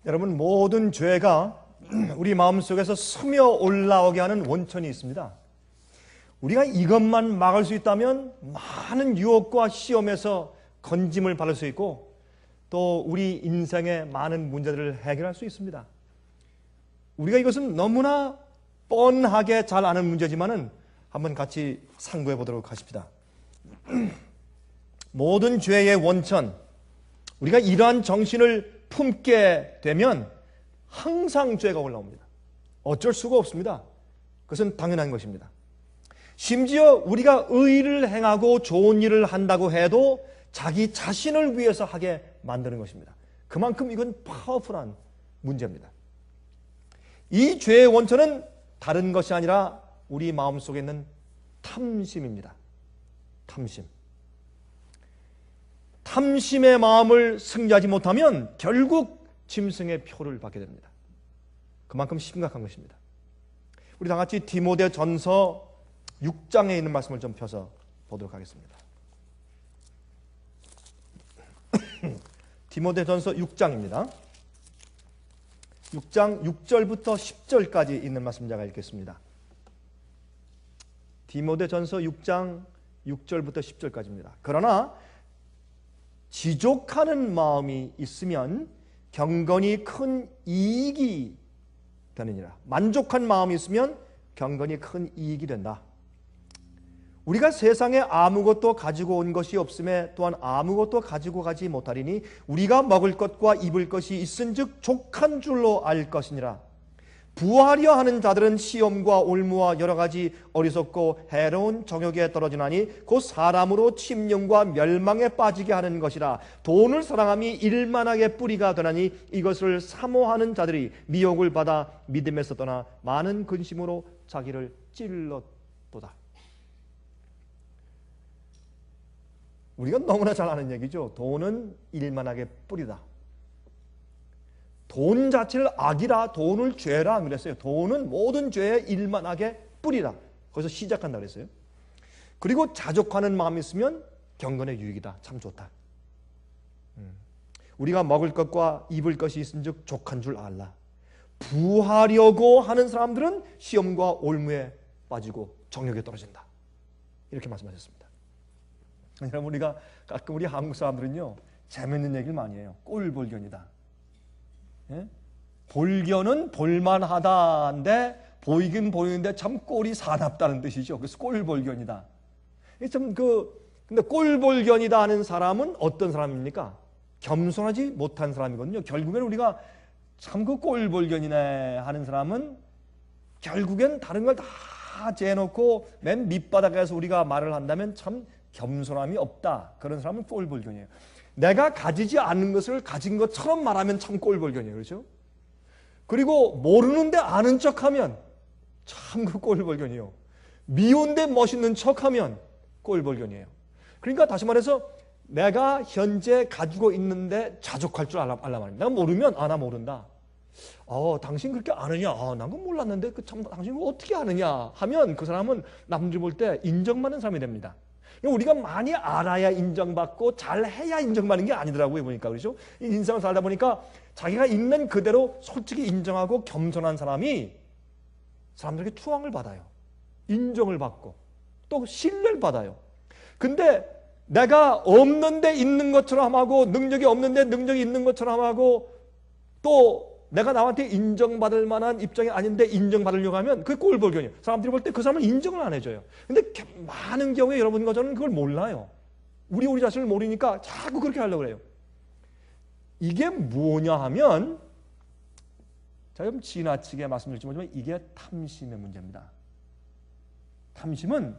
여러분, 모든 죄가 우리 마음속에서 스며 올라오게 하는 원천이 있습니다. 우리가 이것만 막을 수 있다면 많은 유혹과 시험에서 건짐을 받을 수 있고 또 우리 인생의 많은 문제들을 해결할 수 있습니다. 우리가 이것은 너무나 뻔하게 잘 아는 문제지만은 한번 같이 상고해 보도록 하십시다. 모든 죄의 원천, 우리가 이러한 정신을 품게 되면 항상 죄가 올라옵니다. 어쩔 수가 없습니다. 그것은 당연한 것입니다. 심지어 우리가 의를 행하고 좋은 일을 한다고 해도 자기 자신을 위해서 하게 만드는 것입니다. 그만큼 이건 파워풀한 문제입니다. 이 죄의 원천은 다른 것이 아니라 우리 마음속에 있는 탐심입니다. 탐심. 탐심의 마음을 승리하지 못하면 결국 짐승의 표를 받게 됩니다. 그만큼 심각한 것입니다. 우리 다 같이 디모데전서 6장에 있는 말씀을 좀 펴서 보도록 하겠습니다. 디모데전서 6장입니다. 6장 6절부터 10절까지 있는 말씀 제가 읽겠습니다. 디모데전서 6장 6절부터 10절까지입니다. 그러나 지족하는 마음이 있으면 경건이 큰 이익이 되느니라. 만족한 마음이 있으면 경건이 큰 이익이 된다. 우리가 세상에 아무것도 가지고 온 것이 없음에 또한 아무것도 가지고 가지 못하리니 우리가 먹을 것과 입을 것이 있은즉 족한 줄로 알 것이니라. 부하려 하는 자들은 시험과 올무와 여러 가지 어리석고 해로운 정욕에 떨어지나니 곧 사람으로 침령과 멸망에 빠지게 하는 것이라. 돈을 사랑함이 일만하게 뿌리가 되나니 이것을 사모하는 자들이 미혹을 받아 믿음에서 떠나 많은 근심으로 자기를 찔렀도다. 우리가 너무나 잘 아는 얘기죠. 돈은 일만하게 뿌리다. 돈 자체를 악이라, 돈을 죄라 그랬어요. 돈은 모든 죄의 일만하게 뿌리라. 거기서 시작한다 그랬어요. 그리고 자족하는 마음이 있으면 경건의 유익이다. 참 좋다. 우리가 먹을 것과 입을 것이 있은즉 족한 줄 알라. 부하려고 하는 사람들은 시험과 올무에 빠지고 정욕에 떨어진다. 이렇게 말씀하셨습니다. 여러분, 우리가 가끔 우리 한국 사람들은요 재밌는 얘기를 많이 해요. 꼴볼견이다. 예? 볼견은 볼만하다인데 보이긴 보이는데 참 꼴이 사납다는 뜻이죠. 그래서 꼴볼견이다. 근데 꼴볼견이다 하는 사람은 어떤 사람입니까? 겸손하지 못한 사람이거든요. 결국엔 우리가 참 그 꼴볼견이네 하는 사람은 결국엔 다른 걸 다 재놓고 맨 밑바닥에서 우리가 말을 한다면 참 겸손함이 없다. 그런 사람은 꼴볼견이에요. 내가 가지지 않는 것을 가진 것처럼 말하면 참 꼴볼견이에요. 그렇죠? 그리고 모르는데 아는 척하면 참 그 꼴볼견이에요. 미운데 멋있는 척하면 꼴볼견이에요. 그러니까 다시 말해서 내가 현재 가지고 있는데 자족할 줄 알라 말입니다. 내가 모르면 나 모른다. 당신 그렇게 아느냐? 난 그건 몰랐는데 참 당신 그거 어떻게 아느냐? 하면 그 사람은 남들 볼 때 인정받는 사람이 됩니다. 우리가 많이 알아야 인정받고 잘해야 인정받는 게 아니더라고요. 보니까 그렇죠? 이 인생을 살다 보니까 자기가 있는 그대로 솔직히 인정하고 겸손한 사람이 사람들에게 추앙을 받아요. 인정을 받고 또 신뢰를 받아요. 근데 내가 없는데 있는 것처럼 하고 능력이 없는데 능력이 있는 것처럼 하고 또 내가 남한테 인정받을 만한 입장이 아닌데 인정받으려고 하면 그게 꼴볼견이에요. 사람들이 볼 때 그 사람은 인정을 안 해줘요. 근데 많은 경우에 여러분과 저는 그걸 몰라요. 우리 자신을 모르니까 자꾸 그렇게 하려고 그래요. 이게 뭐냐 하면 제가 좀 지나치게 말씀드리지만 이게 탐심의 문제입니다. 탐심은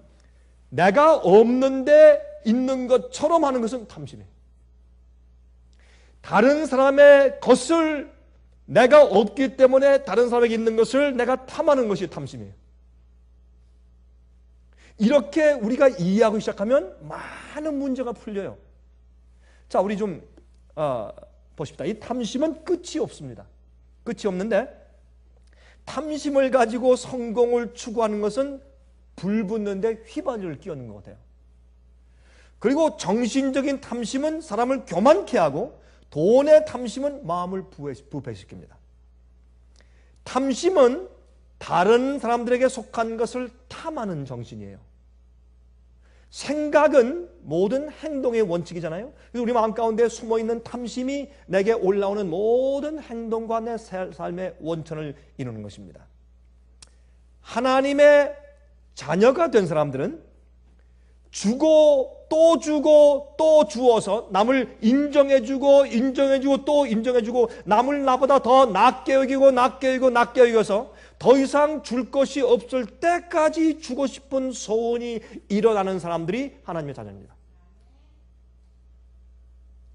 내가 없는데 있는 것처럼 하는 것은 탐심이에요. 다른 사람의 것을 내가 없기 때문에 다른 사람에게 있는 것을 내가 탐하는 것이 탐심이에요. 이렇게 우리가 이해하고 시작하면 많은 문제가 풀려요. 자, 우리 좀 보십시다. 이 탐심은 끝이 없습니다. 끝이 없는데 탐심을 가지고 성공을 추구하는 것은 불 붙는데 휘발유를 끼얹는 것 같아요. 그리고 정신적인 탐심은 사람을 교만케 하고 돈의 탐심은 마음을 부패시킵니다. 탐심은 다른 사람들에게 속한 것을 탐하는 정신이에요. 생각은 모든 행동의 원칙이잖아요. 그래서 우리 마음 가운데 숨어있는 탐심이 내게 올라오는 모든 행동과 내 삶의 원천을 이루는 것입니다. 하나님의 자녀가 된 사람들은 주고 또 주고 또 주어서 남을 인정해주고 인정해주고 또 인정해주고 남을 나보다 더 낮게 여기고 낮게 여기고 낮게 여겨서 더 이상 줄 것이 없을 때까지 주고 싶은 소원이 일어나는 사람들이 하나님의 자녀입니다.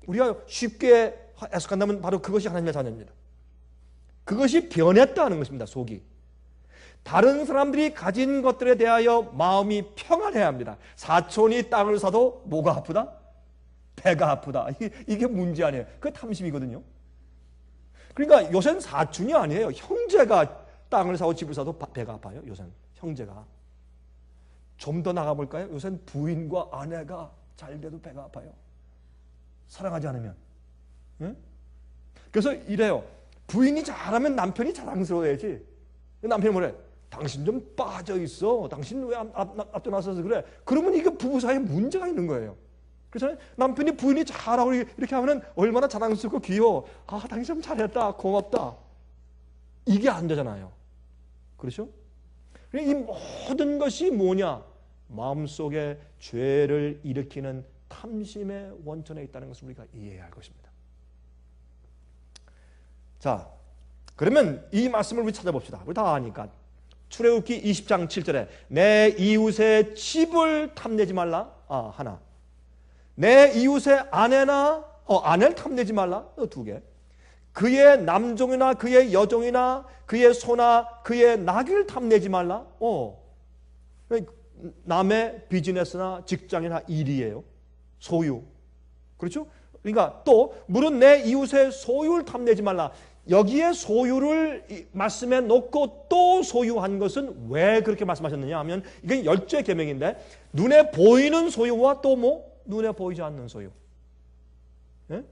우리가 쉽게 해석한다면 바로 그것이 하나님의 자녀입니다. 그것이 변했다는 것입니다. 속이. 다른 사람들이 가진 것들에 대하여 마음이 평안해야 합니다. 사촌이 땅을 사도 뭐가 아프다? 배가 아프다. 이게 문제 아니에요. 그게 탐심이거든요. 그러니까 요새는 사촌이 아니에요. 형제가 땅을 사고 집을 사도 배가 아파요. 요새는 형제가. 좀 더 나가볼까요? 요새는 부인과 아내가 잘 돼도 배가 아파요. 사랑하지 않으면. 응? 그래서 이래요. 부인이 잘하면 남편이 자랑스러워야지. 남편이 뭐래? 당신 좀 빠져있어. 당신 왜 앞도 나서서 그래? 그러면 이게 부부 사이에 문제가 있는 거예요. 그래서 남편이 부인이 잘하고 이렇게 하면 얼마나 자랑스럽고 귀여워. 아, 당신 좀 잘했다. 고맙다. 이게 안 되잖아요. 그렇죠? 이 모든 것이 뭐냐? 마음속에 죄를 일으키는 탐심의 원천에 있다는 것을 우리가 이해해야 할 것입니다. 자, 그러면 이 말씀을 우리 찾아봅시다. 우리 다 아니까. 출애굽기 20장 7절에 내 이웃의 집을 탐내지 말라. 하나. 내 이웃의 아내를 탐내지 말라. 두 개. 그의 남종이나 그의 여종이나 그의 소나 그의 나귀를 탐내지 말라. 남의 비즈니스나 직장이나 일이에요. 소유. 그렇죠? 그러니까 또 물은 내 이웃의 소유를 탐내지 말라. 여기에 소유를 말씀해 놓고 또 소유한 것은 왜 그렇게 말씀하셨느냐 하면 이게 열째 계명인데 눈에 보이는 소유와 또 눈에 보이지 않는 소유. 예?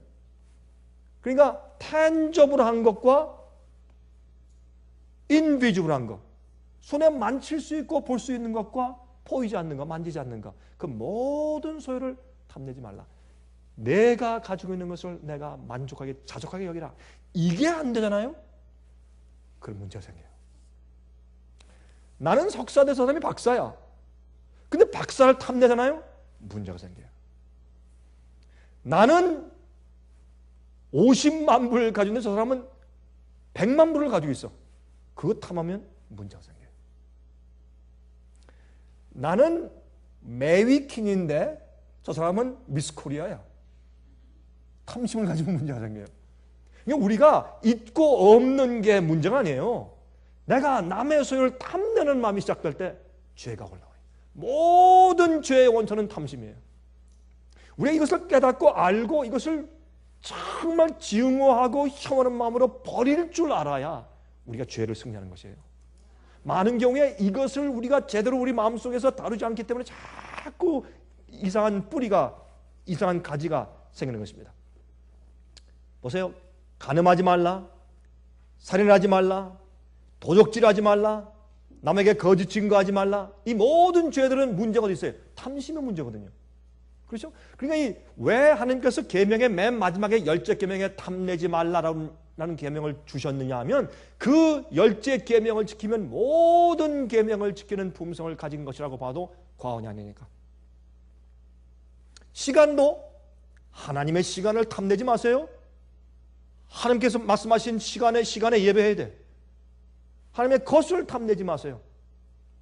그러니까 탄저블한 것과 인비주블한 것. 손에 만질 수 있고 볼 수 있는 것과 보이지 않는 것, 만지지 않는 것. 그 모든 소유를 탐내지 말라. 내가 가지고 있는 것을 내가 만족하게 자족하게 여기라. 이게 안 되잖아요. 그런 문제가 생겨요. 나는 석사 돼서 사람이 박사야. 근데 박사를 탐내잖아요. 문제가 생겨요. 나는 50만 불을 가지고 있는데 저 사람은 100만 불을 가지고 있어. 그거 탐하면 문제가 생겨요. 나는 메이킹인데 저 사람은 미스 코리아야. 탐심을 가지고 문제가 생겨요. 그러니까 우리가 있고 없는 게 문제가 아니에요. 내가 남의 소유를 탐내는 마음이 시작될 때 죄가 올라와요. 모든 죄의 원천은 탐심이에요. 우리가 이것을 깨닫고 알고 이것을 정말 증오하고 혐오하는 마음으로 버릴 줄 알아야 우리가 죄를 승리하는 것이에요. 많은 경우에 이것을 우리가 제대로 우리 마음속에서 다루지 않기 때문에 자꾸 이상한 뿌리가, 이상한 가지가 생기는 것입니다. 보세요. 간음하지 말라, 살인하지 말라, 도적질하지 말라, 남에게 거짓 증거하지 말라. 이 모든 죄들은 문제가 어디 있어요? 탐심의 문제거든요. 그렇죠? 그러니까 왜 하나님께서 계명의 맨 마지막에 열째 계명에 탐내지 말라라는 계명을 주셨느냐 하면 그 열째 계명을 지키면 모든 계명을 지키는 품성을 가진 것이라고 봐도 과언이 아니니까. 시간도 하나님의 시간을 탐내지 마세요. 하나님께서 말씀하신 시간에 예배해야 돼. 하나님의 것을 탐내지 마세요.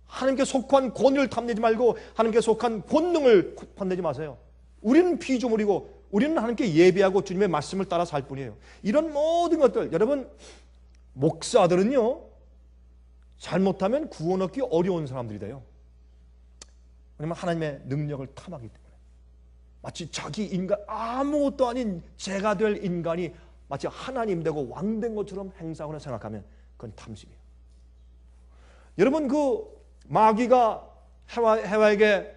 하나님께 속한 권위를 탐내지 말고 하나님께 속한 본능을 탐내지 마세요. 우리는 피조물이고 우리는 하나님께 예배하고 주님의 말씀을 따라 살 뿐이에요. 이런 모든 것들, 여러분, 목사들은요 잘못하면 구원 얻기 어려운 사람들이 돼요. 왜냐하면 하나님의 능력을 탐하기 때문에. 마치 자기 인간, 아무것도 아닌 죄가 될 인간이 마치 하나님 되고 왕 된 것처럼 행사하거나 생각하면 그건 탐심이에요. 여러분, 그 마귀가 해와에게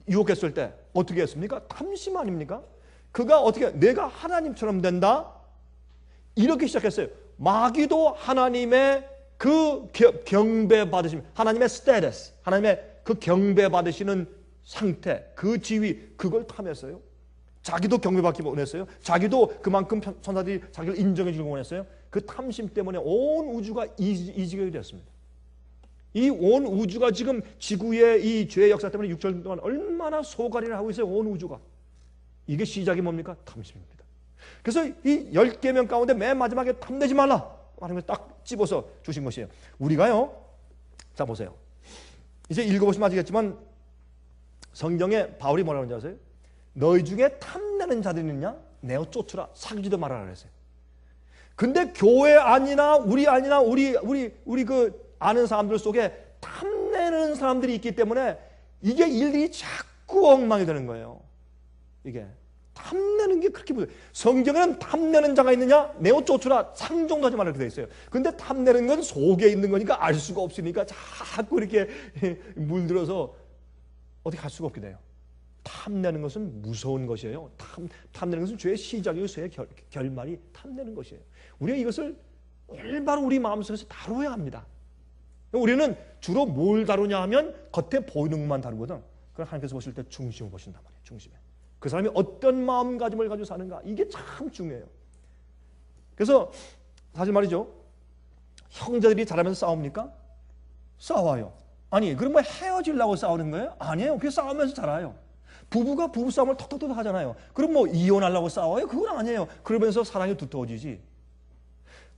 유혹했을 때 어떻게 했습니까? 탐심 아닙니까? 그가 어떻게 내가 하나님처럼 된다? 이렇게 시작했어요. 마귀도 하나님의 그 경배받으심, 하나님의 스테이터스, 하나님의 그 경배받으시는 상태, 그 지위, 그걸 탐했어요. 자기도 경배받기 원했어요. 자기도 그만큼 천사들이 자기를 인정해 주고 원했어요. 그 탐심 때문에 온 우주가 이 지경이 되었습니다. 이 온 우주가 지금 지구의 이 죄의 역사 때문에 6절 동안 얼마나 소갈이를 하고 있어요. 온 우주가. 이게 시작이 뭡니까? 탐심입니다. 그래서 이 10계명 가운데 맨 마지막에 탐내지 말라 하나님을 딱 집어서 주신 것이에요. 우리가요, 자 보세요. 이제 읽어보시면 아시겠지만 성경에 바울이 뭐라고 하는지 아세요? 너희 중에 탐내는 자들이 있느냐? 내어 쫓으라. 사귀지도 말아라 그랬어요. 근데 교회 아니나 우리 그 아는 사람들 속에 탐내는 사람들이 있기 때문에 이게 일들이 자꾸 엉망이 되는 거예요. 이게 탐내는 게 그렇게 무서워요. 성경에는 탐내는 자가 있느냐? 내어 쫓으라. 상종도 하지 말라 이렇게 되어 있어요. 근데 탐내는 건 속에 있는 거니까 알 수가 없으니까 자꾸 이렇게 물들어서 어떻게 할 수가 없게 돼요. 탐내는 것은 무서운 것이에요. 탐내는 것은 죄의 시작이고 죄의 결말이 탐내는 것이에요. 우리가 이것을 올바로 우리 마음속에서 다루어야 합니다. 우리는 주로 뭘 다루냐 하면 겉에 보이는 것만 다루거든. 그걸 하나님께서 보실 때 중심을 보신단 말이에요. 중심에. 그 사람이 어떤 마음가짐을 가지고 사는가, 이게 참 중요해요. 그래서 사실 말이죠, 형제들이 잘하면서 싸웁니까? 싸워요. 아니 그럼 뭐 헤어지려고 싸우는 거예요? 아니에요. 그게 싸우면서 자라요. 부부가 부부싸움을 톡톡톡 하잖아요. 그럼 뭐 이혼하려고 싸워요? 그건 아니에요. 그러면서 사랑이 두터워지지.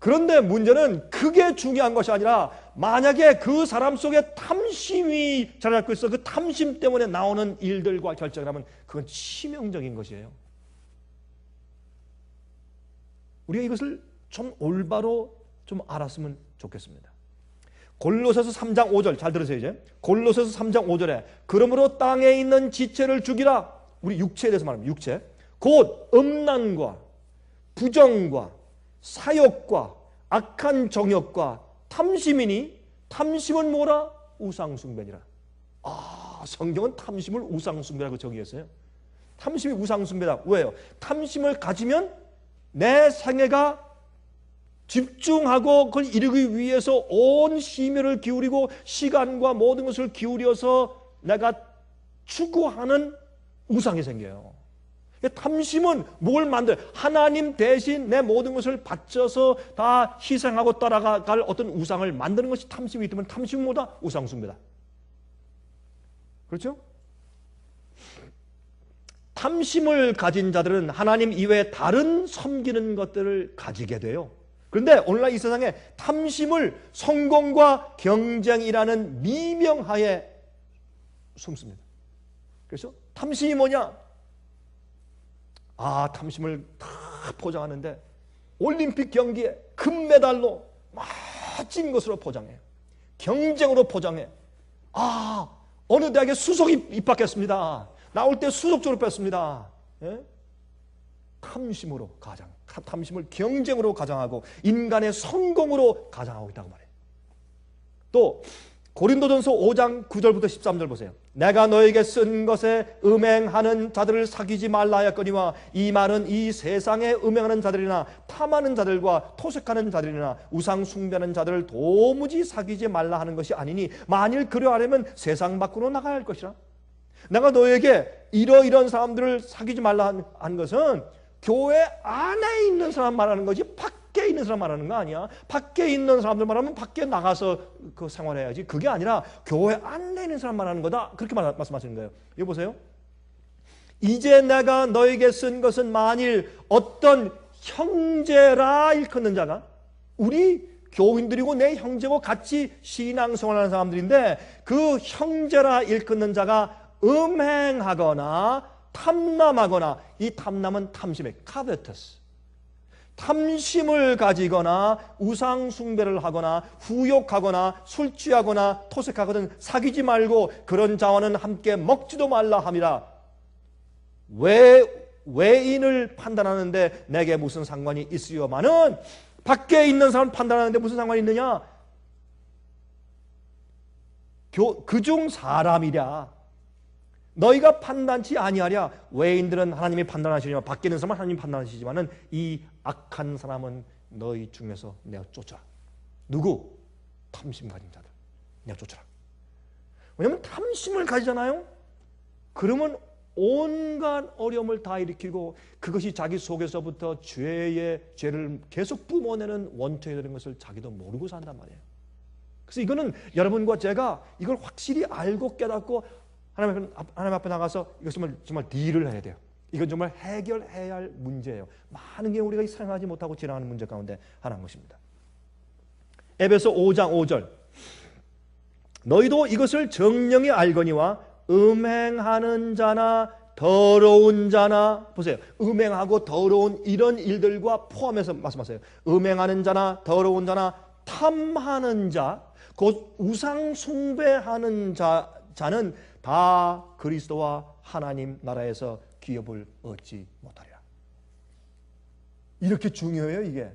그런데 문제는 그게 중요한 것이 아니라 만약에 그 사람 속에 탐심이 자리 잡고 있어 그 탐심 때문에 나오는 일들과 결정을 하면 그건 치명적인 것이에요. 우리가 이것을 좀 올바로 좀 알았으면 좋겠습니다. 골로새서 3장 5절 잘 들으세요. 이제 골로새서 3장 5절에 그러므로 땅에 있는 지체를 죽이라. 우리 육체에 대해서 말합니다. 육체 곧 음란과 부정과 사욕과 악한 정욕과 탐심이니 탐심은 뭐라? 우상숭배니라. 성경은 탐심을 우상숭배라고 정의했어요. 탐심이 우상숭배다. 왜요? 탐심을 가지면 내 생애가 집중하고 그걸 이루기 위해서 온 심혈을 기울이고 시간과 모든 것을 기울여서 내가 추구하는 우상이 생겨요. 탐심은 뭘 만들어요? 하나님 대신 내 모든 것을 바쳐서 다 희생하고 따라갈 어떤 우상을 만드는 것이 탐심이기 때문에 탐심은 뭐다? 우상숭배다. 그렇죠? 탐심을 가진 자들은 하나님 이외에 다른 섬기는 것들을 가지게 돼요. 그런데 오늘날 이 세상에 탐심을 성공과 경쟁이라는 미명하에 숨습니다. 그래서 탐심이 뭐냐? 탐심을 다 포장하는데 올림픽 경기에 금메달로 멋진 것으로 포장해요. 경쟁으로 포장해. 어느 대학에 수석이 입학했습니다. 나올 때 수석 졸업했습니다. 예? 탐심으로 가장, 탐심을 경쟁으로 가장하고 인간의 성공으로 가장하고 있다고 말해요. 또 고린도전서 5장 9절부터 13절 보세요. 내가 너에게 쓴 것에 음행하는 자들을 사귀지 말라 하였거니와 이 말은 이 세상에 음행하는 자들이나 탐하는 자들과 토색하는 자들이나 우상 숭배하는 자들을 도무지 사귀지 말라 하는 것이 아니니 만일 그러하려면 세상 밖으로 나가야 할 것이라. 내가 너에게 이러이런 사람들을 사귀지 말라 한 것은 교회 안에 있는 사람 말하는 거지 밖에 있는 사람 말하는 거 아니야. 밖에 있는 사람들 말하면 밖에 나가서 그 생활해야지. 그게 아니라 교회 안에 있는 사람 말하는 거다. 그렇게 말씀하시는 거예요. 이거 보세요. 이제 내가 너에게 쓴 것은 만일 어떤 형제라 일컫는 자가, 우리 교인들이고 내 형제고 같이 신앙생활하는 사람들인데 그 형제라 일컫는 자가 음행하거나 탐남하거나, 이 탐남은 탐심의 covetous, 탐심을 가지거나 우상 숭배를 하거나 후욕하거나 술 취하거나 토색하거든 사귀지 말고 그런 자와는 함께 먹지도 말라 함이라. 외인을 판단하는데 내게 무슨 상관이 있으요마는, 밖에 있는 사람 판단하는데 무슨 상관이 있느냐? 그중 사람이랴. 너희가 판단치 아니하랴. 외인들은 하나님이 판단하시려면 밖에 있는 사람은 하나님이 판단하시지만은 이 악한 사람은 너희 중에서 내어 쫓아라. 누구? 탐심 가진 자들 내어 쫓아라. 왜냐하면 탐심을 가지잖아요. 그러면 온갖 어려움을 다 일으키고 그것이 자기 속에서부터 죄를 계속 뿜어내는 원천이 되는 것을 자기도 모르고 산단 말이에요. 그래서 이거는 여러분과 제가 이걸 확실히 알고 깨닫고 하나님 앞에 나가서 이것을 정말 딜을 해야 돼요. 이건 정말 해결해야 할 문제예요. 많은 게 우리가 생각하지 못하고 지나가는 문제 가운데 하나인 것입니다. 에베소 5장 5절 너희도 이것을 정령이 알거니와 음행하는 자나 더러운 자나 보세요. 음행하고 더러운 이런 일들과 포함해서 말씀하세요. 음행하는 자나 더러운 자나 탐하는 자 곧 우상 숭배하는 자는 다 그리스도와 하나님 나라에서 기업을 얻지 못하리라. 이렇게 중요해요, 이게.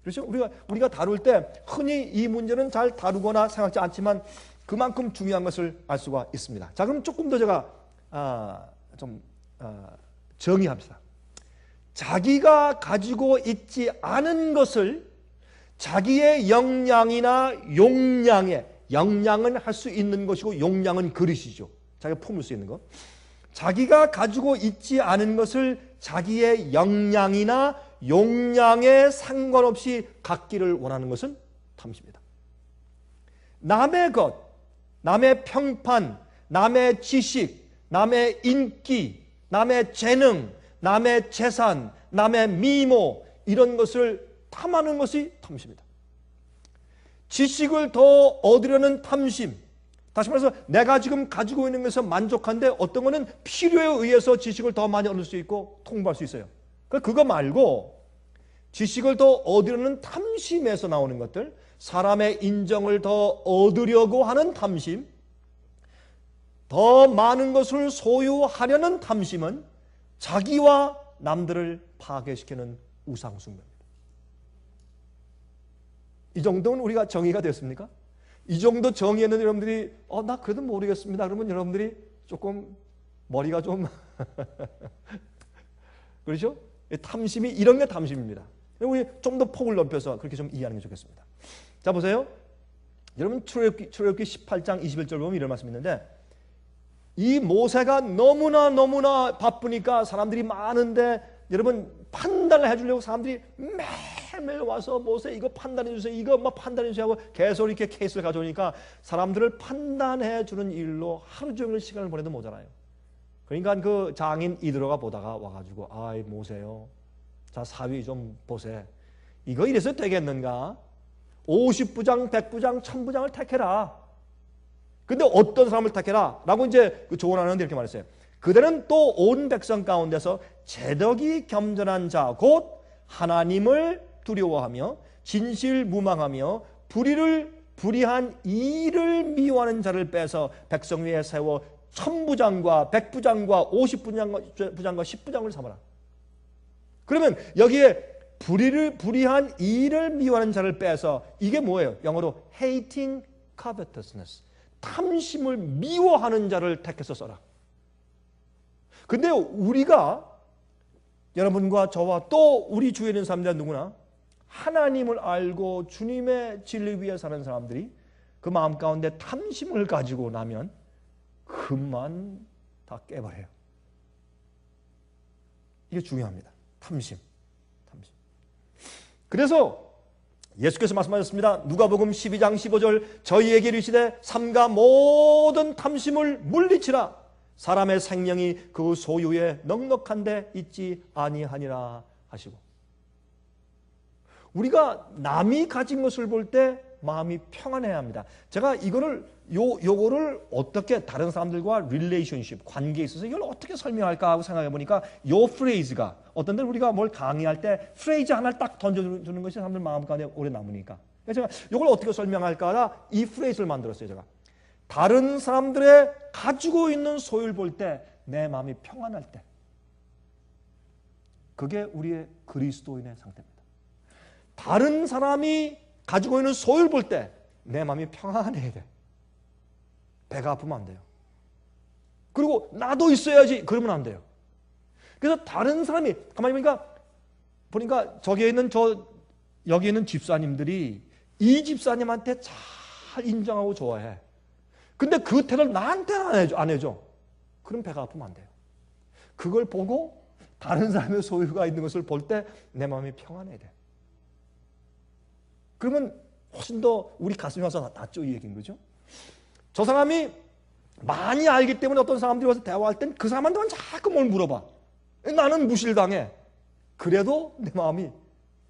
그렇죠? 우리가 다룰 때 흔히 이 문제는 잘 다루거나 생각지 않지만 그만큼 중요한 것을 알 수가 있습니다. 자, 그럼 조금 더 제가 정의합시다. 자기가 가지고 있지 않은 것을 자기의 역량이나 용량에, 역량은 할 수 있는 것이고 용량은 그릇이죠. 자기가 품을 수 있는 것. 자기가 가지고 있지 않은 것을 자기의 역량이나 용량에 상관없이 갖기를 원하는 것은 탐심입니다. 남의 것, 남의 평판, 남의 지식, 남의 인기, 남의 재능, 남의 재산, 남의 미모 이런 것을 탐하는 것이 탐심입니다. 지식을 더 얻으려는 탐심. 다시 말해서 내가 지금 가지고 있는 것에서 만족한데 어떤 것은 필요에 의해서 지식을 더 많이 얻을 수 있고 통보할 수 있어요. 그거 말고 지식을 더 얻으려는 탐심에서 나오는 것들, 사람의 인정을 더 얻으려고 하는 탐심, 더 많은 것을 소유하려는 탐심은 자기와 남들을 파괴시키는 우상숭배입니다. 이 정도는 우리가 정의가 됐습니까? 이 정도 정의했는데 여러분들이 나 그래도 모르겠습니다. 그러면 여러분들이 조금 머리가 좀 그렇죠? 탐심이 이런 게 탐심입니다. 우리 좀 더 폭을 넓혀서 그렇게 좀 이해하는 게 좋겠습니다. 자, 보세요. 여러분 출애굽기 18장 21절 보면 이런 말씀이 있는데 이 모세가 너무나 바쁘니까 사람들이 많은데 여러분 판단을 해주려고 사람들이 매일 와서 모세 이거 판단해 주세요. 이거 막 판단해 주세요 하고 계속 이렇게 케이스를 가져오니까 사람들을 판단해 주는 일로 하루 종일 시간을 보내도 모자라요. 그러니까 그 장인 이드로가 보다가 와가지고 아이 모세요. 자 사위 좀 보세. 이거 이래서 되겠는가? 50부장, 100부장, 1000부장을 택해라. 근데 어떤 사람을 택해라? 라고 이제 그 조언하는데 이렇게 말했어요. 그들은 또 온 백성 가운데서 제덕이 겸손한 자, 곧 하나님을 두려워하며 진실무망하며 불의한 일을 미워하는 자를 빼서 백성 위에 세워 1000부장과 100부장과 50부장과 10부장을 삼아라. 그러면 여기에 불의한 일을 미워하는 자를 빼서 이게 뭐예요? 영어로 hating covetousness. 탐심을 미워하는 자를 택해서 써라. 근데 우리가 여러분과 저와 또 우리 주위에 있는 사람들 누구나 하나님을 알고 주님의 진리 위에 사는 사람들이 그 마음 가운데 탐심을 가지고 나면 금만 다 깨버려요. 이게 중요합니다. 탐심. 그래서 예수께서 말씀하셨습니다. 누가복음 12장 15절 저희에게 이르시되 삼가 모든 탐심을 물리치라. 사람의 생명이 그 소유에 넉넉한데 있지 아니하니라 하시고 우리가 남이 가진 것을 볼 때 마음이 평안해야 합니다. 제가 이거를 요거를 어떻게 다른 사람들과 릴레이션십 관계에 있어서 이걸 어떻게 설명할까 하고 생각해 보니까 요 프레이즈가 어떤 데 우리가 뭘 강의할 때 프레이즈 하나를 딱 던져주는 것이 사람들 마음 가운데 오래 남으니까 제가 이걸 어떻게 설명할까 하다 이 프레이즈를 만들었어요. 제가 다른 사람들의 가지고 있는 소유를 볼 때 내 마음이 평안할 때 그게 우리의 그리스도인의 상태입니다. 다른 사람이 가지고 있는 소유를 볼 때 내 마음이 평안해야 돼. 배가 아프면 안 돼요. 그리고 나도 있어야지. 그러면 안 돼요. 그래서 다른 사람이 가만히 보니까 여기 있는 집사님들이 이 집사님한테 잘 인정하고 좋아해. 근데 그 태도를 나한테는 안 해줘. 그럼 배가 아프면 안 돼요. 그걸 보고 다른 사람의 소유가 있는 것을 볼 때 내 마음이 평안해야 돼. 그러면 훨씬 더 우리 가슴이 와서 낫죠, 이 얘기인 거죠. 저 사람이 많이 알기 때문에 어떤 사람들이 와서 대화할 땐 그 사람한테만 자꾸 뭘 물어봐. 나는 무시를 당해. 그래도 내 마음이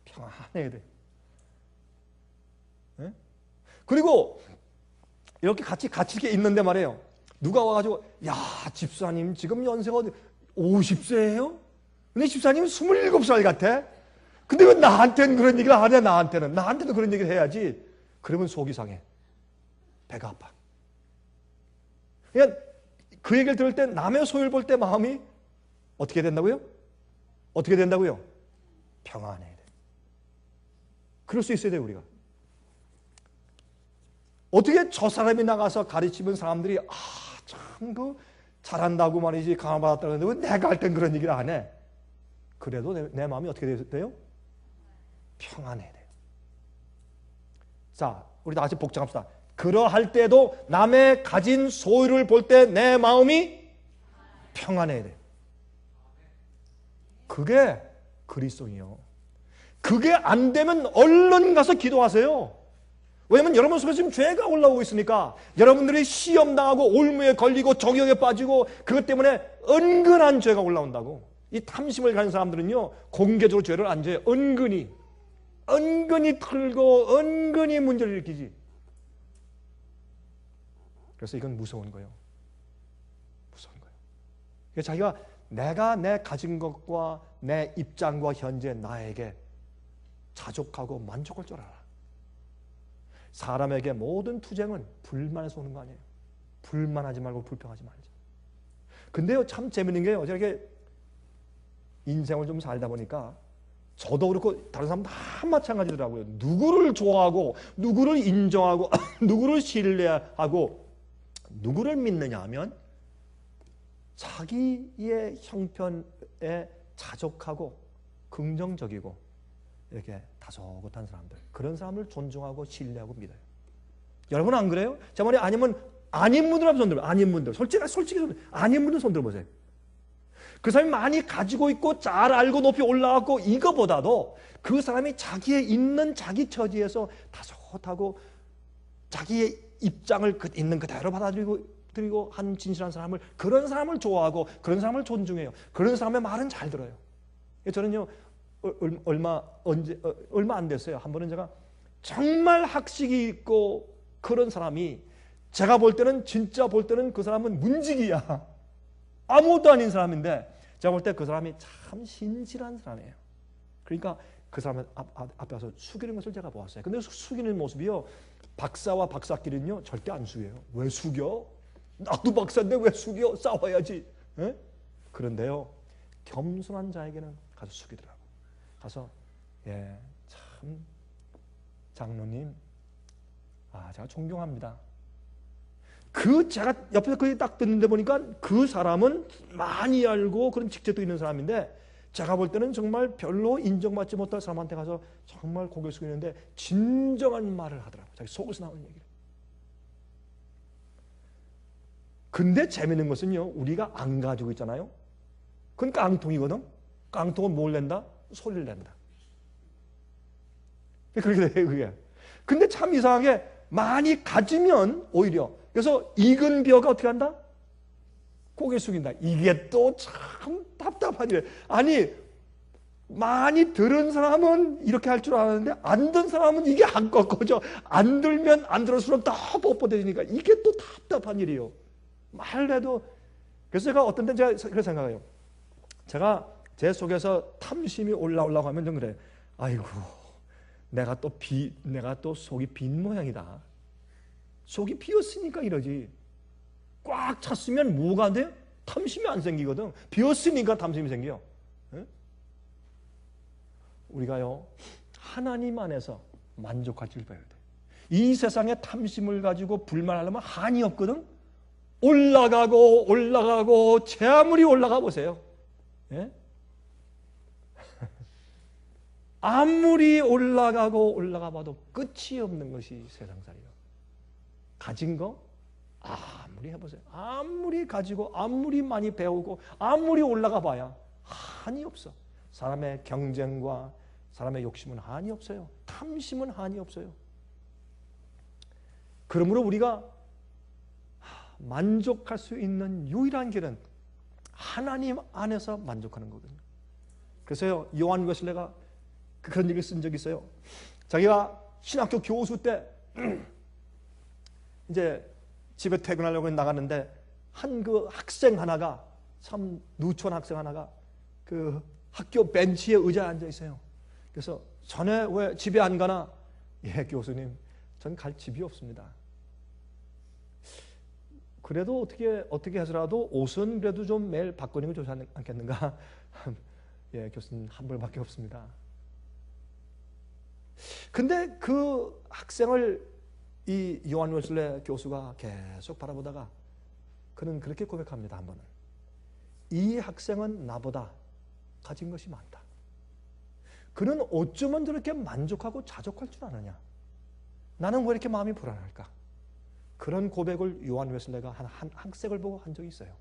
평안해야 돼. 네? 그리고 이렇게 같이 이렇게 있는데 말이에요. 누가 와가지고 야, 집사님 지금 연세가 50세예요? 근데 집사님은 27살 같아? 근데 왜 나한테는 그런 얘기를 안 해? 나한테도 그런 얘기를 해야지. 그러면 속이 상해. 배가 아파. 그러니까 그 얘기를 들을 때 남의 소유를 볼 때 마음이 어떻게 된다고요? 어떻게 된다고요? 평안해야 돼. 그럴 수 있어야 돼요, 우리가. 어떻게 저 사람이 나가서 가르치면 사람들이 참 잘한다고 말이지 강화받았다고 하는데 왜 내가 할 땐 그런 얘기를 안 해? 그래도 내 마음이 어떻게 돼요? 평안해야 돼요. 자, 우리 다 같이 복장합시다. 그러할 때도 남의 가진 소유를 볼 때 내 마음이 평안해야 돼요. 그게 그리스도인이요. 그게 안 되면 얼른 가서 기도하세요. 왜냐면 여러분 속에 지금 죄가 올라오고 있으니까 여러분들이 시험 당하고 올무에 걸리고 정욕에 빠지고 그것 때문에 은근한 죄가 올라온다고. 이 탐심을 가진 사람들은요 공개적으로 죄를 안 져요. 은근히 털고 은근히 문제를 일으키지. 그래서 이건 무서운 거예요. 무서운 거예요. 그래서 자기가 내가 내 가진 것과 내 입장과 현재 나에게 자족하고 만족할 줄 알아. 사람에게 모든 투쟁은 불만에서 오는 거 아니에요. 불만하지 말고 불평하지 말자. 근데요 참 재밌는 게요. 제가 이렇게 인생을 좀 살다 보니까 저도 그렇고 다른 사람 다 마찬가지더라고요. 누구를 좋아하고 누구를 인정하고 누구를 신뢰하고 누구를 믿느냐 하면 자기의 형편에 자족하고 긍정적이고 이렇게 다소곳한 사람들, 그런 사람을 존중하고 신뢰하고 믿어요. 여러분 안 그래요? 제 말이 아니면 아닌 분들 한번 손들어요. 아닌 분들 솔직히 아닌 분들 손들어 보세요. 그 사람이 많이 가지고 있고 잘 알고 높이 올라왔고 이거보다도 그 사람이 자기의 있는 자기 처지에서 다소곳하고 자기의 입장을 있는 그대로 받아들이고 한 진실한 사람을, 그런 사람을 좋아하고 그런 사람을 존중해요. 그런 사람의 말은 잘 들어요. 저는요 얼마 안 됐어요. 한 번은 제가 정말 학식이 있고 그런 사람이 제가 볼 때는 진짜 볼 때는 그 사람은 문지기야. 아무것도 아닌 사람인데 제가 볼 때 그 사람이 참 신실한 사람이에요. 그러니까 그 사람 앞에 와서 숙이는 것을 제가 보았어요. 근데 숙이는 모습이요 박사와 박사끼리는요 절대 안 숙여요. 왜 숙여? 나도 박사인데 왜 숙여? 싸워야지. 에? 그런데요 겸손한 자에게는 가서 숙이더라고. 가서 참 장로님 제가 존경합니다. 제가 옆에서 그게 딱 듣는데 보니까 그 사람은 많이 알고 그런 직책도 있는 사람인데 제가 볼 때는 정말 별로 인정받지 못할 사람한테 가서 정말 고개 숙이는데 진정한 말을 하더라고요. 자기 속에서 나오는 얘기를. 근데 재밌는 것은요 우리가 안 가지고 있잖아요. 그건 깡통이거든. 깡통은 뭘 낸다? 소리를 낸다. 그렇게 돼요 그게. 근데 참 이상하게 많이 가지면 오히려 그래서 익은 벼가 어떻게 한다? 고개 숙인다. 이게 또 참 답답한 일이에요. 아니 많이 들은 사람은 이렇게 할 줄 아는데 안 든 사람은 이게 안 꺾어져. 안 들면 안 들을수록 더 뻣뻣해지니까 이게 또 답답한 일이에요. 말을 해도. 그래서 제가 어떤 때는 제가 그렇게 생각해요. 제가 제 속에서 탐심이 올라오려고 하면 좀 그래. 아이고 내가 또 속이 빈 모양이다. 속이 비었으니까 이러지. 꽉 찼으면 뭐가 안 돼? 탐심이 안 생기거든. 비었으니까 탐심이 생겨. 에? 우리가요 하나님 안에서 만족할 줄 배워야 돼. 이 세상에 탐심을 가지고 불만하려면 한이 없거든. 올라가고 올라가고 제 아무리 올라가 보세요. 예? 아무리 올라가고 올라가 봐도 끝이 없는 것이 세상살이요. 가진 거 아무리 해보세요. 아무리 가지고 아무리 많이 배우고 아무리 올라가 봐야 한이 없어. 사람의 경쟁과 사람의 욕심은 한이 없어요. 탐심은 한이 없어요. 그러므로 우리가 만족할 수 있는 유일한 길은 하나님 안에서 만족하는 거거든요. 그래서요, 요한 웨슬레가 그런 얘기를 쓴 적이 있어요. 자기가 신학교 교수 때 이제 집에 퇴근하려고 나갔는데 한 그 학생 하나가, 참 누추한 학생 하나가 그 학교 벤치에 의자에 앉아 있어요. 그래서 전에 왜 집에 안 가나? 예, 교수님, 전 갈 집이 없습니다. 그래도 어떻게 해서라도 옷은 그래도 좀 매일 바꾸는 게 좋지 않겠는가? 예, 교수님, 한 벌밖에 없습니다. 근데 그 학생을 이 요한 웨슬레 교수가 계속 바라보다가 그는 그렇게 고백합니다. 한 번은 이 학생은 나보다 가진 것이 많다. 그는 어쩌면 저렇게 만족하고 자족할 줄 아느냐? 나는 왜 이렇게 마음이 불안할까? 그런 고백을 요한 웨슬레가 한 학생을 보고 한 적이 있어요.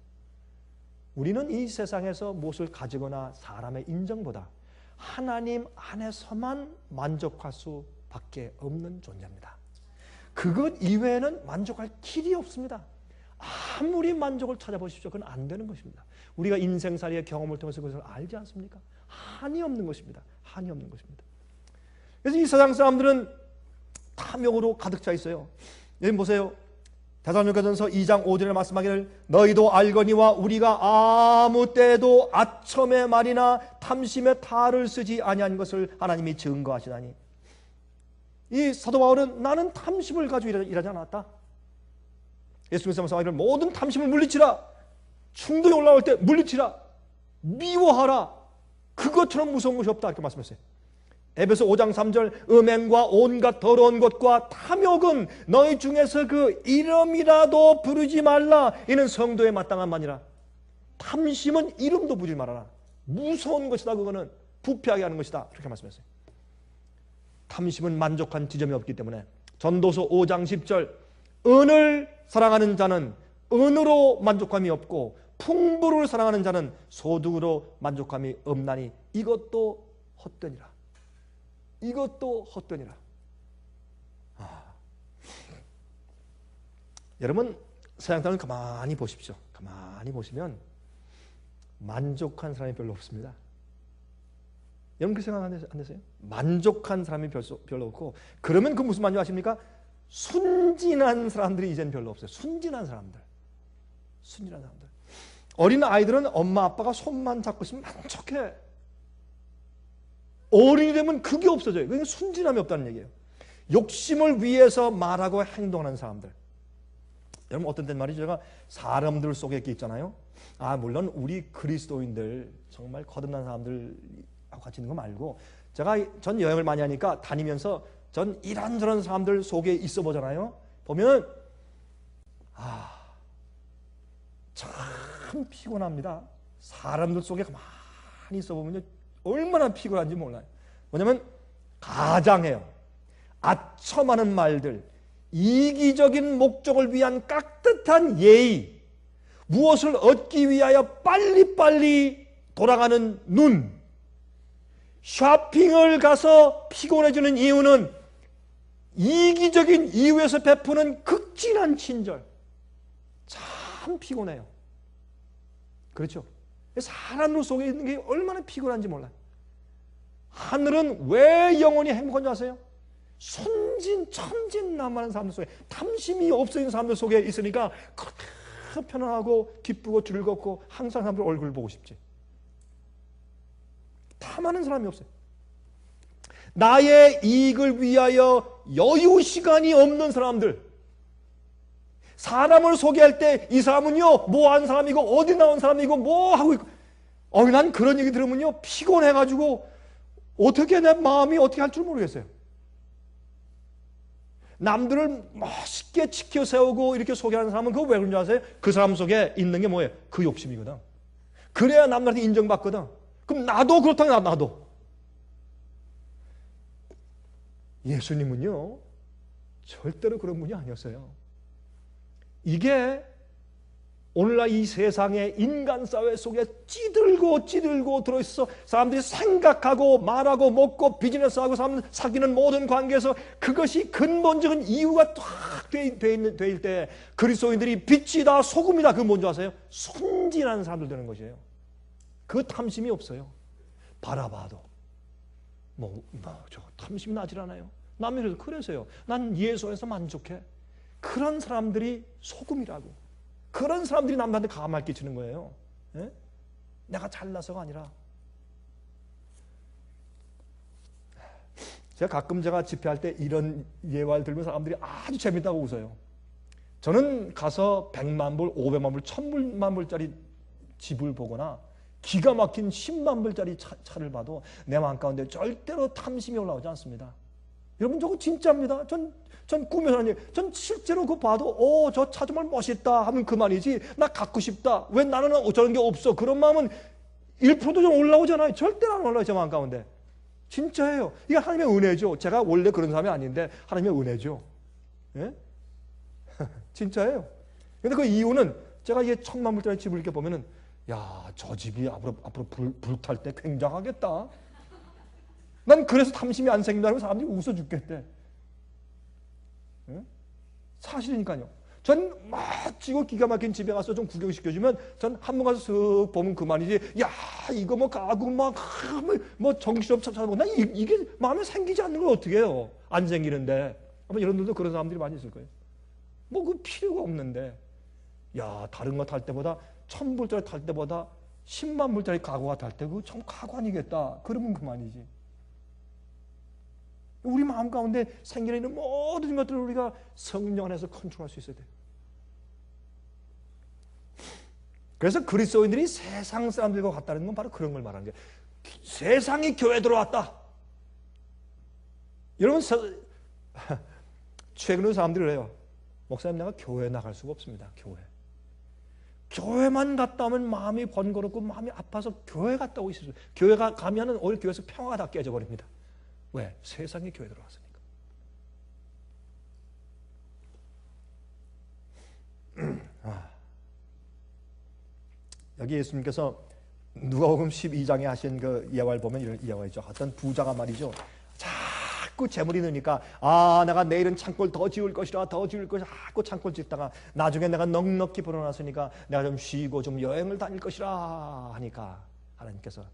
우리는 이 세상에서 무엇을 가지거나 사람의 인정보다 하나님 안에서만 만족할 수밖에 없는 존재입니다. 그것 이외에는 만족할 길이 없습니다. 아무리 만족을 찾아보십시오. 그건 안 되는 것입니다. 우리가 인생살이의 경험을 통해서 그것을 알지 않습니까? 한이 없는 것입니다. 한이 없는 것입니다. 그래서 이 세상 사람들은 탐욕으로 가득 차 있어요. 여기 보세요. 데살로니가전서 2장 5절에 말씀하기를 너희도 알거니와 우리가 아무 때도 아첨의 말이나 탐심의 탈을 쓰지 아니한 것을 하나님이 증거하시나니. 이 사도 바울은 나는 탐심을 가지고 일하지 않았다. 예수님께서 말씀하기를 모든 탐심을 물리치라. 충동이 올라올 때 물리치라. 미워하라. 그것처럼 무서운 것이 없다. 이렇게 말씀했어요. 에베소 5장 3절 음행과 온갖 더러운 것과 탐욕은 너희 중에서 그 이름이라도 부르지 말라. 이는 성도에 마땅한 말이라. 탐심은 이름도 부르지 말아라. 무서운 것이다. 그거는 부패하게 하는 것이다. 그렇게 말씀했어요. 탐심은 만족한 지점이 없기 때문에 전도서 5장 10절 은을 사랑하는 자는 은으로 만족함이 없고 풍부를 사랑하는 자는 소득으로 만족함이 없나니 이것도 헛되니라. 이것도 헛되니라. 여러분 세상 사람을 가만히 보십시오. 가만히 보시면 만족한 사람이 별로 없습니다. 여러분 그 생각 안 되세요? 만족한 사람이 별로 없고 그러면 그 무슨 만족 아십니까? 순진한 사람들이 이제는 별로 없어요. 순진한 사람들. 어린 아이들은 엄마 아빠가 손만 잡고 있으면 만족해. 어른이 되면 그게 없어져요. 그러니까 순진함이 없다는 얘기예요. 욕심을 위해서 말하고 행동하는 사람들. 여러분 어떤 때 말이죠. 제가 사람들 속에 이렇게 있잖아요. 물론 우리 그리스도인들 정말 거듭난 사람들하고 같이 있는 거 말고 전 여행을 많이 하니까 다니면서 전 이런저런 사람들 속에 있어 보잖아요. 보면 참 피곤합니다. 사람들 속에 가만히 있어 보면요. 얼마나 피곤한지 몰라요. 뭐냐면 가장해요. 아첨하는 말들, 이기적인 목적을 위한 깍듯한 예의, 무엇을 얻기 위하여 빨리빨리 돌아가는 눈, 쇼핑을 가서 피곤해지는 이유는 이기적인 이유에서 베푸는 극진한 친절. 참 피곤해요. 그렇죠? 사람들 속에 있는 게 얼마나 피곤한지 몰라요. 하늘은 왜 영원히 행복한 줄 아세요? 천진난만한 사람들 속에, 탐심이 없어진 사람들 속에 있으니까 그렇게 편안하고 기쁘고 즐겁고 항상 사람들 얼굴 보고 싶지. 탐하는 사람이 없어요. 나의 이익을 위하여 여유 시간이 없는 사람들. 사람을 소개할 때 이 사람은요 뭐 한 사람이고 어디 나온 사람이고 뭐 하고 있고 난 그런 얘기 들으면요 피곤해가지고 어떻게 내 마음이 어떻게 할 줄 모르겠어요. 남들을 멋있게 지켜 세우고 이렇게 소개하는 사람은 그거 왜 그런 줄 아세요? 그 사람 속에 있는 게 뭐예요? 그 욕심이거든. 그래야 남들한테 인정받거든. 그럼 나도 그렇다면 나도. 예수님은요, 절대로 그런 분이 아니었어요. 이게 오늘날 이 세상의 인간 사회 속에 찌들고 들어있어 사람들이 생각하고 말하고 먹고 비즈니스하고 사귀는 모든 관계에서 그것이 근본적인 이유가 딱 돼 있을 때 그리스도인들이 빛이다 소금이다. 그건 뭔지 아세요? 순진한 사람들 되는 것이에요. 그 탐심이 없어요. 바라봐도 저 탐심이 나질 않아요. 남이 그래서요. 난 예수 안에서 만족해. 그런 사람들이 소금이라고. 그런 사람들이 남들한테 감을 끼치는 거예요. 예? 내가 잘나서가 아니라. 제가 집회할 때 이런 예화를 들으면 사람들이 아주 재밌다고 웃어요. 저는 가서 100만 불, 500만 불, 1000만 불짜리 집을 보거나 기가 막힌 10만 불짜리 차를 봐도 내 마음 가운데 절대로 탐심이 올라오지 않습니다. 여러분 저거 진짜입니다. 전 꿈에서 아니에요. 전 실제로 그거 봐도 저 차 정말 멋있다 하면 그만이지 나 갖고 싶다. 왜 나는 저런 게 없어. 그런 마음은 1%도 좀 올라오잖아요. 절대로 안 올라와요. 제 마음 가운데. 진짜예요. 이게 하나님의 은혜죠. 제가 원래 그런 사람이 아닌데 하나님의 은혜죠. 예? 진짜예요. 근데 그 이유는 제가 이게 1000만 불짜리 집을 이렇게 보면은 야, 저 집이 앞으로 불탈 때 굉장하겠다. 난 그래서 탐심이 안 생긴다고 사람들이 웃어 죽겠대. 예? 사실이니까요. 전 멋지고 기가 막힌 집에 가서 좀 구경시켜주면 전 한 번 가서 쓱 보면 그만이지. 야, 이거 뭐 가구 뭐 정신없이 찾아보고 난 이게 마음에 생기지 않는 걸 어떻게 해요? 안 생기는데. 아마 여러분들도 그런 사람들이 많이 있을 거예요. 뭐 그 필요가 없는데. 야, 다른 거 탈 때보다 1000불짜리 탈 때보다 10만 불짜리 가구가 탈 때 그거 참 가구 아니겠다. 그러면 그만이지. 우리 마음 가운데 생기는 있는 모든 것들을 우리가 성령 안에서 컨트롤할 수 있어야 돼요. 그래서 그리스도인들이 세상 사람들과 같다는 건 바로 그런 걸 말하는 거예요. 세상이 교회 들어왔다. 여러분 최근에 사람들이 그래요. 목사님 내가 교회 나갈 수가 없습니다. 교회만 갔다 오면 마음이 번거롭고 마음이 아파서 교회 갔다 오기 싫어요. 교회 가면은 오히려 교회에서 평화가 다 깨져버립니다. 왜? 세상에 교회 들어왔으니까. 여기 예수님께서 누가복음 12장에 하신 그 예화를 보면 이런 예화가 있죠. 어떤 부자가 말이죠. 자꾸 재물이 느니까 내가 내일은 창고를 더 지을 것이라 자꾸 창고를 짓다가 나중에 내가 넉넉히 벌어놨으니까 내가 좀 쉬고 좀 여행을 다닐 것이라 하니까 하나님께서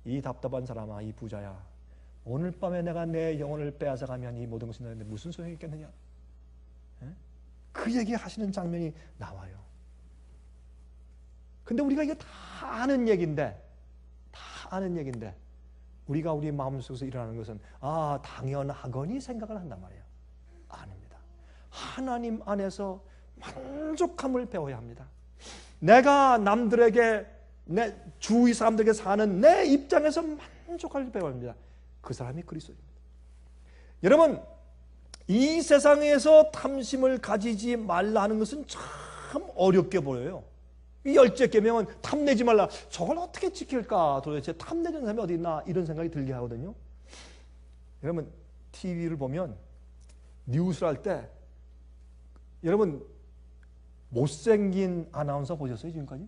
이 답답한 사람아, 이 부자야, 오늘 밤에 내가 내 영혼을 빼앗아가면 이 모든 것이 너한테 무슨 소용이 있겠느냐? 그 얘기 하시는 장면이 나와요. 근데 우리가 이거 다 아는 얘기인데 우리가 우리 마음속에서 일어나는 것은 당연하거니 생각을 한단 말이에요. 아닙니다. 하나님 안에서 만족함을 배워야 합니다. 내가 남들에게 내 주위 사람들에게 사는 내 입장에서 만족할 배워야 합니다. 그 사람이 그리스도입니다. 여러분, 이 세상에서 탐심을 가지지 말라 하는 것은 참 어렵게 보여요. 이 열째 계명은 탐내지 말라. 저걸 어떻게 지킬까? 도대체 탐내는 사람이 어디 있나? 이런 생각이 들게 하거든요. 여러분, TV를 보면 뉴스를 할 때 여러분 못생긴 아나운서 보셨어요? 지금까지?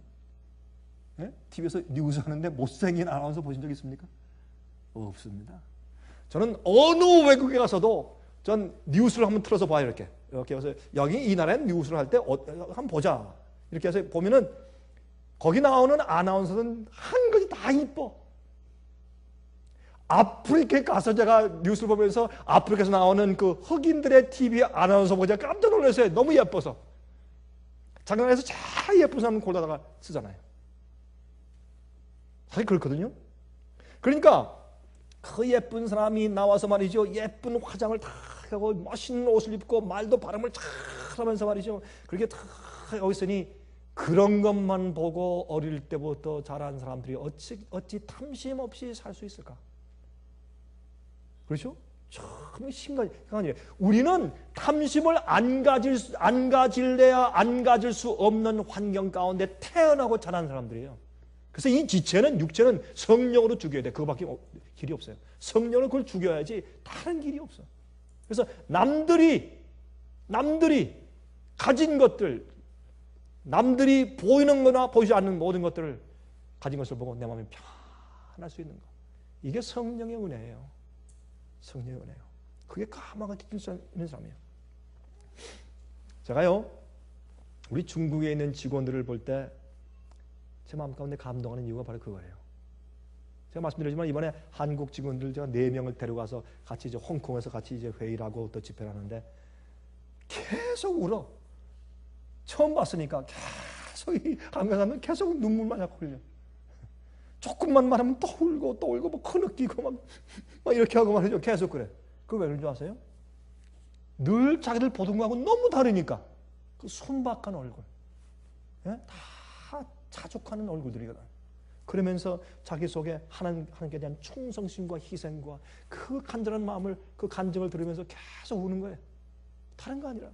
네? TV에서 뉴스 하는데 못생긴 아나운서 보신 적 있습니까? 없습니다. 저는 어느 외국에 가서도 전 뉴스를 한번 틀어서 봐요. 이렇게 해서 여기 이 나라에 뉴스를 할 때 한번 보자. 이렇게 해서 보면은 거기 나오는 아나운서는 한 것이 다 이뻐. 아프리카에 가서 제가 뉴스를 보면서 아프리카에서 나오는 그 흑인들의 TV 아나운서 보자 깜짝 놀랐어요. 너무 예뻐서. 장난해서 제일 예쁜 사람 골라다가 쓰잖아요. 사실 그렇거든요. 그러니까 그 예쁜 사람이 나와서 말이죠. 예쁜 화장을 다 하고 멋있는 옷을 입고 말도 발음을 잘 하면서 말이죠. 그렇게 다 하고 있으니 그런 것만 보고 어릴 때부터 자란 사람들이 어찌 탐심 없이 살 수 있을까? 그렇죠? 참 심각한 일이에요. 우리는 탐심을 안 가질 수 없는 환경 가운데 태어나고 자란 사람들이에요. 그래서 이 지체는, 육체는 성령으로 죽여야 돼. 그거밖에 길이 없어요. 성령으로 그걸 죽여야지 다른 길이 없어. 그래서 남들이 가진 것들, 남들이 보이는 거나 보이지 않는 모든 것들을 가진 것을 보고 내 마음이 편할 수 있는 것. 이게 성령의 은혜예요. 성령의 은혜예요. 그게 까마귀 뛸 수 있는 사람이에요. 제가요, 우리 중국에 있는 직원들을 볼 때 제 마음 가운데 감동하는 이유가 바로 그거예요. 제가 말씀드리지만 이번에 한국 직원들 제가 4명을 데려가서 같이 이제 홍콩에서 같이 이제 회의를 하고 또 집회를 하는데 계속 울어. 처음 봤으니까 계속 이 한국 사람은 계속 눈물만 자꾸 흘려. 조금만 말하면 또 울고 뭐 흐느끼고 막 이렇게 하고 말이죠. 계속 그래. 그거 왜 그런 줄 아세요? 늘 자기들 보던 거하고 너무 다르니까 그 순박한 얼굴, 예? 다 자족하는 얼굴들이거든. 그러면서 자기 속에 하나님께 대한 충성심과 희생과 그 간절한 마음을, 그 간증을 들으면서 계속 우는 거예요. 다른 거 아니라.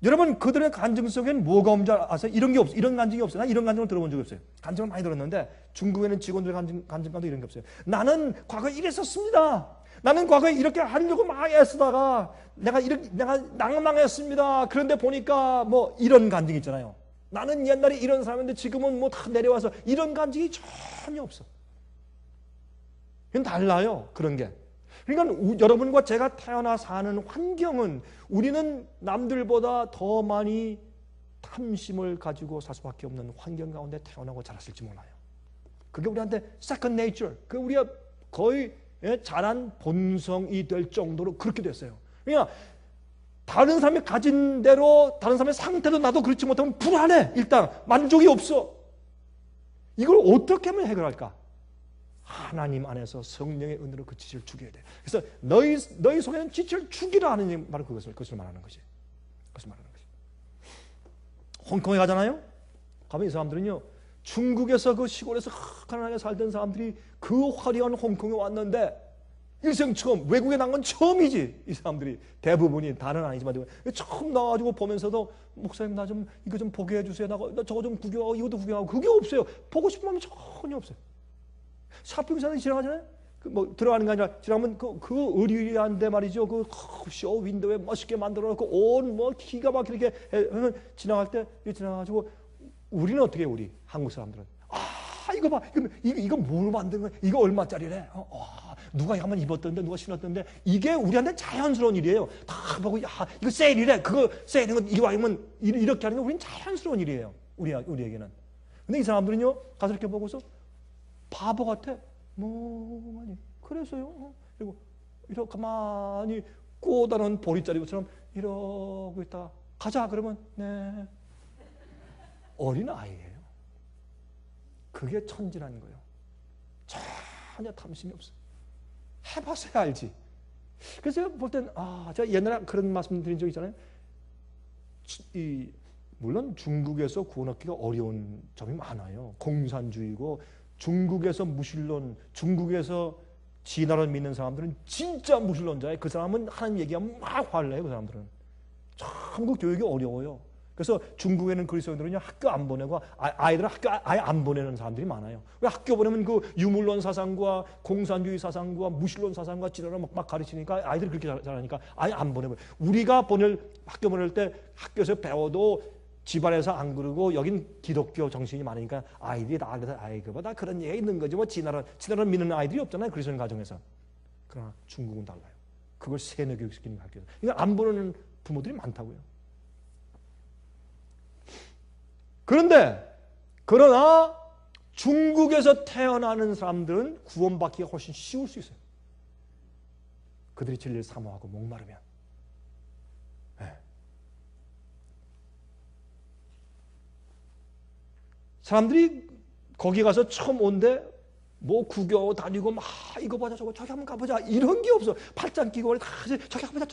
여러분, 그들의 간증 속에는 뭐가 없는 줄 아세요? 이런 게 없어요. 이런 간증이 없어요. 난 이런 간증을 들어본 적이 없어요. 간증을 많이 들었는데 중국에는 직원들 간증 가운데 이런 게 없어요. 나는 과거에 이랬었습니다. 나는 과거에 이렇게 하려고 막 애쓰다가 내가 낭망했습니다. 그런데 보니까 뭐 이런 간증이 있잖아요. 나는 옛날에 이런 사람인데 지금은 뭐 다 내려와서 이런 간증이 전혀 없어. 이건 달라요. 그런 게. 그러니까 여러분과 제가 태어나 사는 환경은 우리는 남들보다 더 많이 탐심을 가지고 살 수밖에 없는 환경 가운데 태어나고 자랐을지 몰라요. 그게 우리한테 second nature, 그 우리가 거의 자란 본성이 될 정도로 그렇게 됐어요. 그러니까 다른 사람이 가진 대로 다른 사람의 상태도 나도 그렇지 못하면 불안해. 일단 만족이 없어. 이걸 어떻게 하면 해결할까? 하나님 안에서 성령의 은혜로 그 지체를 죽여야 돼. 그래서 너희 속에는 지체를 죽이라 하는 바로 그것을 말하는 거지. 그것을 말하는 거지. 홍콩에 가잖아요. 가면 이 사람들은요, 중국에서 그 시골에서 가난하게 살던 사람들이 그 화려한 홍콩에 왔는데 일생 처음, 외국에 난 건 처음이지. 이 사람들이 대부분이, 다는 아니지만 처음 나와가지고 보면서도 목사님 나 좀 이거 좀 보게 해주세요. 나 저거 좀 구경하고 이것도 구경하고. 그게 없어요. 보고 싶은 마음이 전혀 없어요. 샤핑센터 지나가잖아요. 뭐 들어가는 게 아니라 지나가면 그 의리한데 말이죠. 그 쇼 윈도우에 멋있게 만들어놓고 온 뭐 기가 막히게 지나갈 때 지나가지고 우리는 어떻게 해요? 우리 한국 사람들은 이거 봐, 이거 뭘 만든 거야? 이거 얼마짜리래? 누가 한번 입었던데, 누가 신었던데, 이게 우리한테 자연스러운 일이에요. 다 보고 이거 세일이래. 그거 세일인 건 이거 아니면 이렇게 하는 게 우리는 자연스러운 일이에요. 우리에게는. 근데 이 사람들은요, 가서 이렇게 보고서 바보 같아. 뭐, 그래서요. 그리고 이렇게 가만히 꼬다는 보리자리처럼 이러고 있다가 가자 그러면 네. 어린 아이예요. 그게 천진한 거예요. 전혀 탐심이 없어요. 해봤어야 알지. 그래서 제가 볼 땐 제가 옛날에 그런 말씀 드린 적 있잖아요. 물론 중국에서 구원 얻기가 어려운 점이 많아요. 공산주의고 중국에서 무신론, 중국에서 진화를 믿는 사람들은 진짜 무신론자예요. 그 사람은 하나님 얘기하면 막 화를 내요. 그 사람들은. 한국 교육이 어려워요. 그래서 중국에는 그리스도인들은요 학교 안 보내고 아이들을 학교 아예 안 보내는 사람들이 많아요. 왜 학교 보내면 그 유물론 사상과 공산주의 사상과 무신론 사상과 진화를 막 가르치니까 아이들이 그렇게 잘하니까 아예 안 보내고 우리가 학교 보낼 때 학교에서 배워도 집안에서 안 그러고 여긴 기독교 정신이 많으니까 아이들이 나가서 그거 다 그런 얘기 있는 거지 뭐 진화를 믿는 아이들이 없잖아요. 그리스도인 가정에서. 그러나 중국은 달라요. 그걸 세뇌 교육시키는 학교에서. 이거 안 보내는 부모들이 많다고요. 그러나 중국에서 태어나는 사람들은 구원받기가 훨씬 쉬울 수 있어요. 그들이 진리를 사모하고 목마르면. 네. 사람들이 거기 가서 처음 온데 뭐 구경 다니고 막 이거 보자 저거 저기 한번 가보자 이런 게 없어. 팔짱 끼고 저기 한번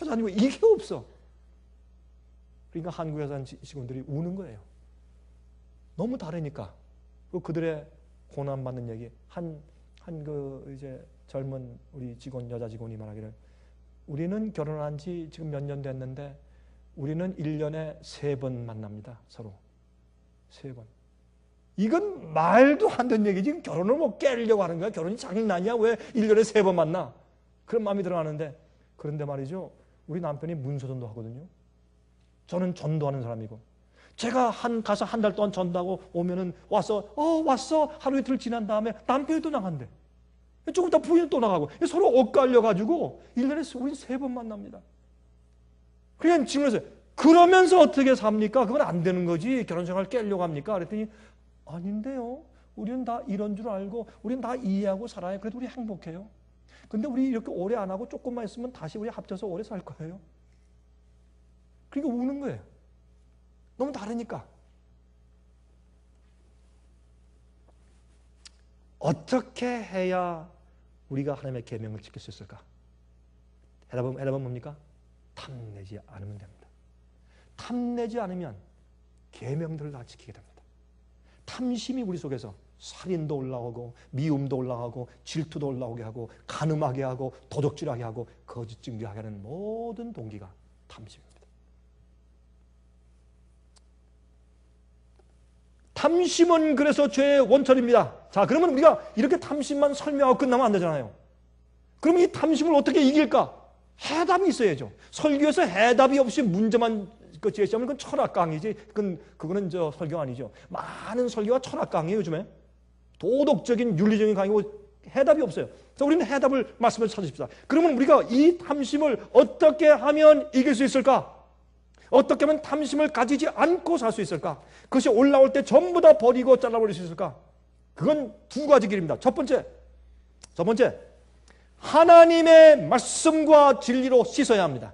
다니고 이게 없어. 그러니까 한국에서 한 직원들이 우는 거예요. 너무 다르니까. 그들의 고난받는 얘기, 한 한 이제 젊은 우리 직원, 여자 직원이 말하기를 우리는 결혼한 지 지금 몇 년 됐는데 우리는 1년에 3번 만납니다. 서로. 3번. 이건 말도 안 되는 얘기지. 지금 결혼을 뭐 깨려고 하는 거야. 결혼이 장난이야. 왜 1년에 3번 만나? 그런 마음이 들어가는데 그런데 말이죠. 우리 남편이 문서전도 하거든요. 저는 전도하는 사람이고 제가 가서 한 달 동안 전도하고 오면은 왔어 하루 이틀 지난 다음에 남편이 또 나간대. 조금 있다 부인이 또 나가고 서로 엇갈려가지고 1년에 우린 3번 만납니다. 그냥 질문했어요. 그러면서 어떻게 삽니까? 그건 안 되는 거지. 결혼생활 깨려고 합니까? 그랬더니 아닌데요. 우리는 다 이런 줄 알고 우리는 다 이해하고 살아요. 그래도 우리 행복해요. 근데 우리 이렇게 오래 안 하고 조금만 있으면 다시 우리 합쳐서 오래 살 거예요. 그러니까 우는 거예요. 너무 다르니까. 어떻게 해야 우리가 하나님의 계명을 지킬 수 있을까? 해답은 뭡니까? 탐내지 않으면 됩니다. 탐내지 않으면 계명들을 다 지키게 됩니다. 탐심이 우리 속에서 살인도 올라오고 미움도 올라가고 질투도 올라오게 하고 간음하게 하고 도적질하게 하고 거짓 증거하게 하는 모든 동기가 탐심입니다. 탐심은 그래서 죄의 원천입니다. 자, 그러면 우리가 이렇게 탐심만 설명하고 끝나면 안 되잖아요. 그러면 이 탐심을 어떻게 이길까? 해답이 있어야죠. 설교에서 해답이 없이 문제만 제시하면 그건 철학 강의지. 그거는 설교 아니죠. 많은 설교가 철학 강의예요, 요즘에. 도덕적인 윤리적인 강의고 해답이 없어요. 그래서 우리는 해답을 말씀을 찾으십시다. 그러면 우리가 이 탐심을 어떻게 하면 이길 수 있을까? 어떻게 하면 탐심을 가지지 않고 살 수 있을까? 그것이 올라올 때 전부 다 버리고 잘라버릴 수 있을까? 그건 2가지 길입니다. 첫 번째, 하나님의 말씀과 진리로 씻어야 합니다.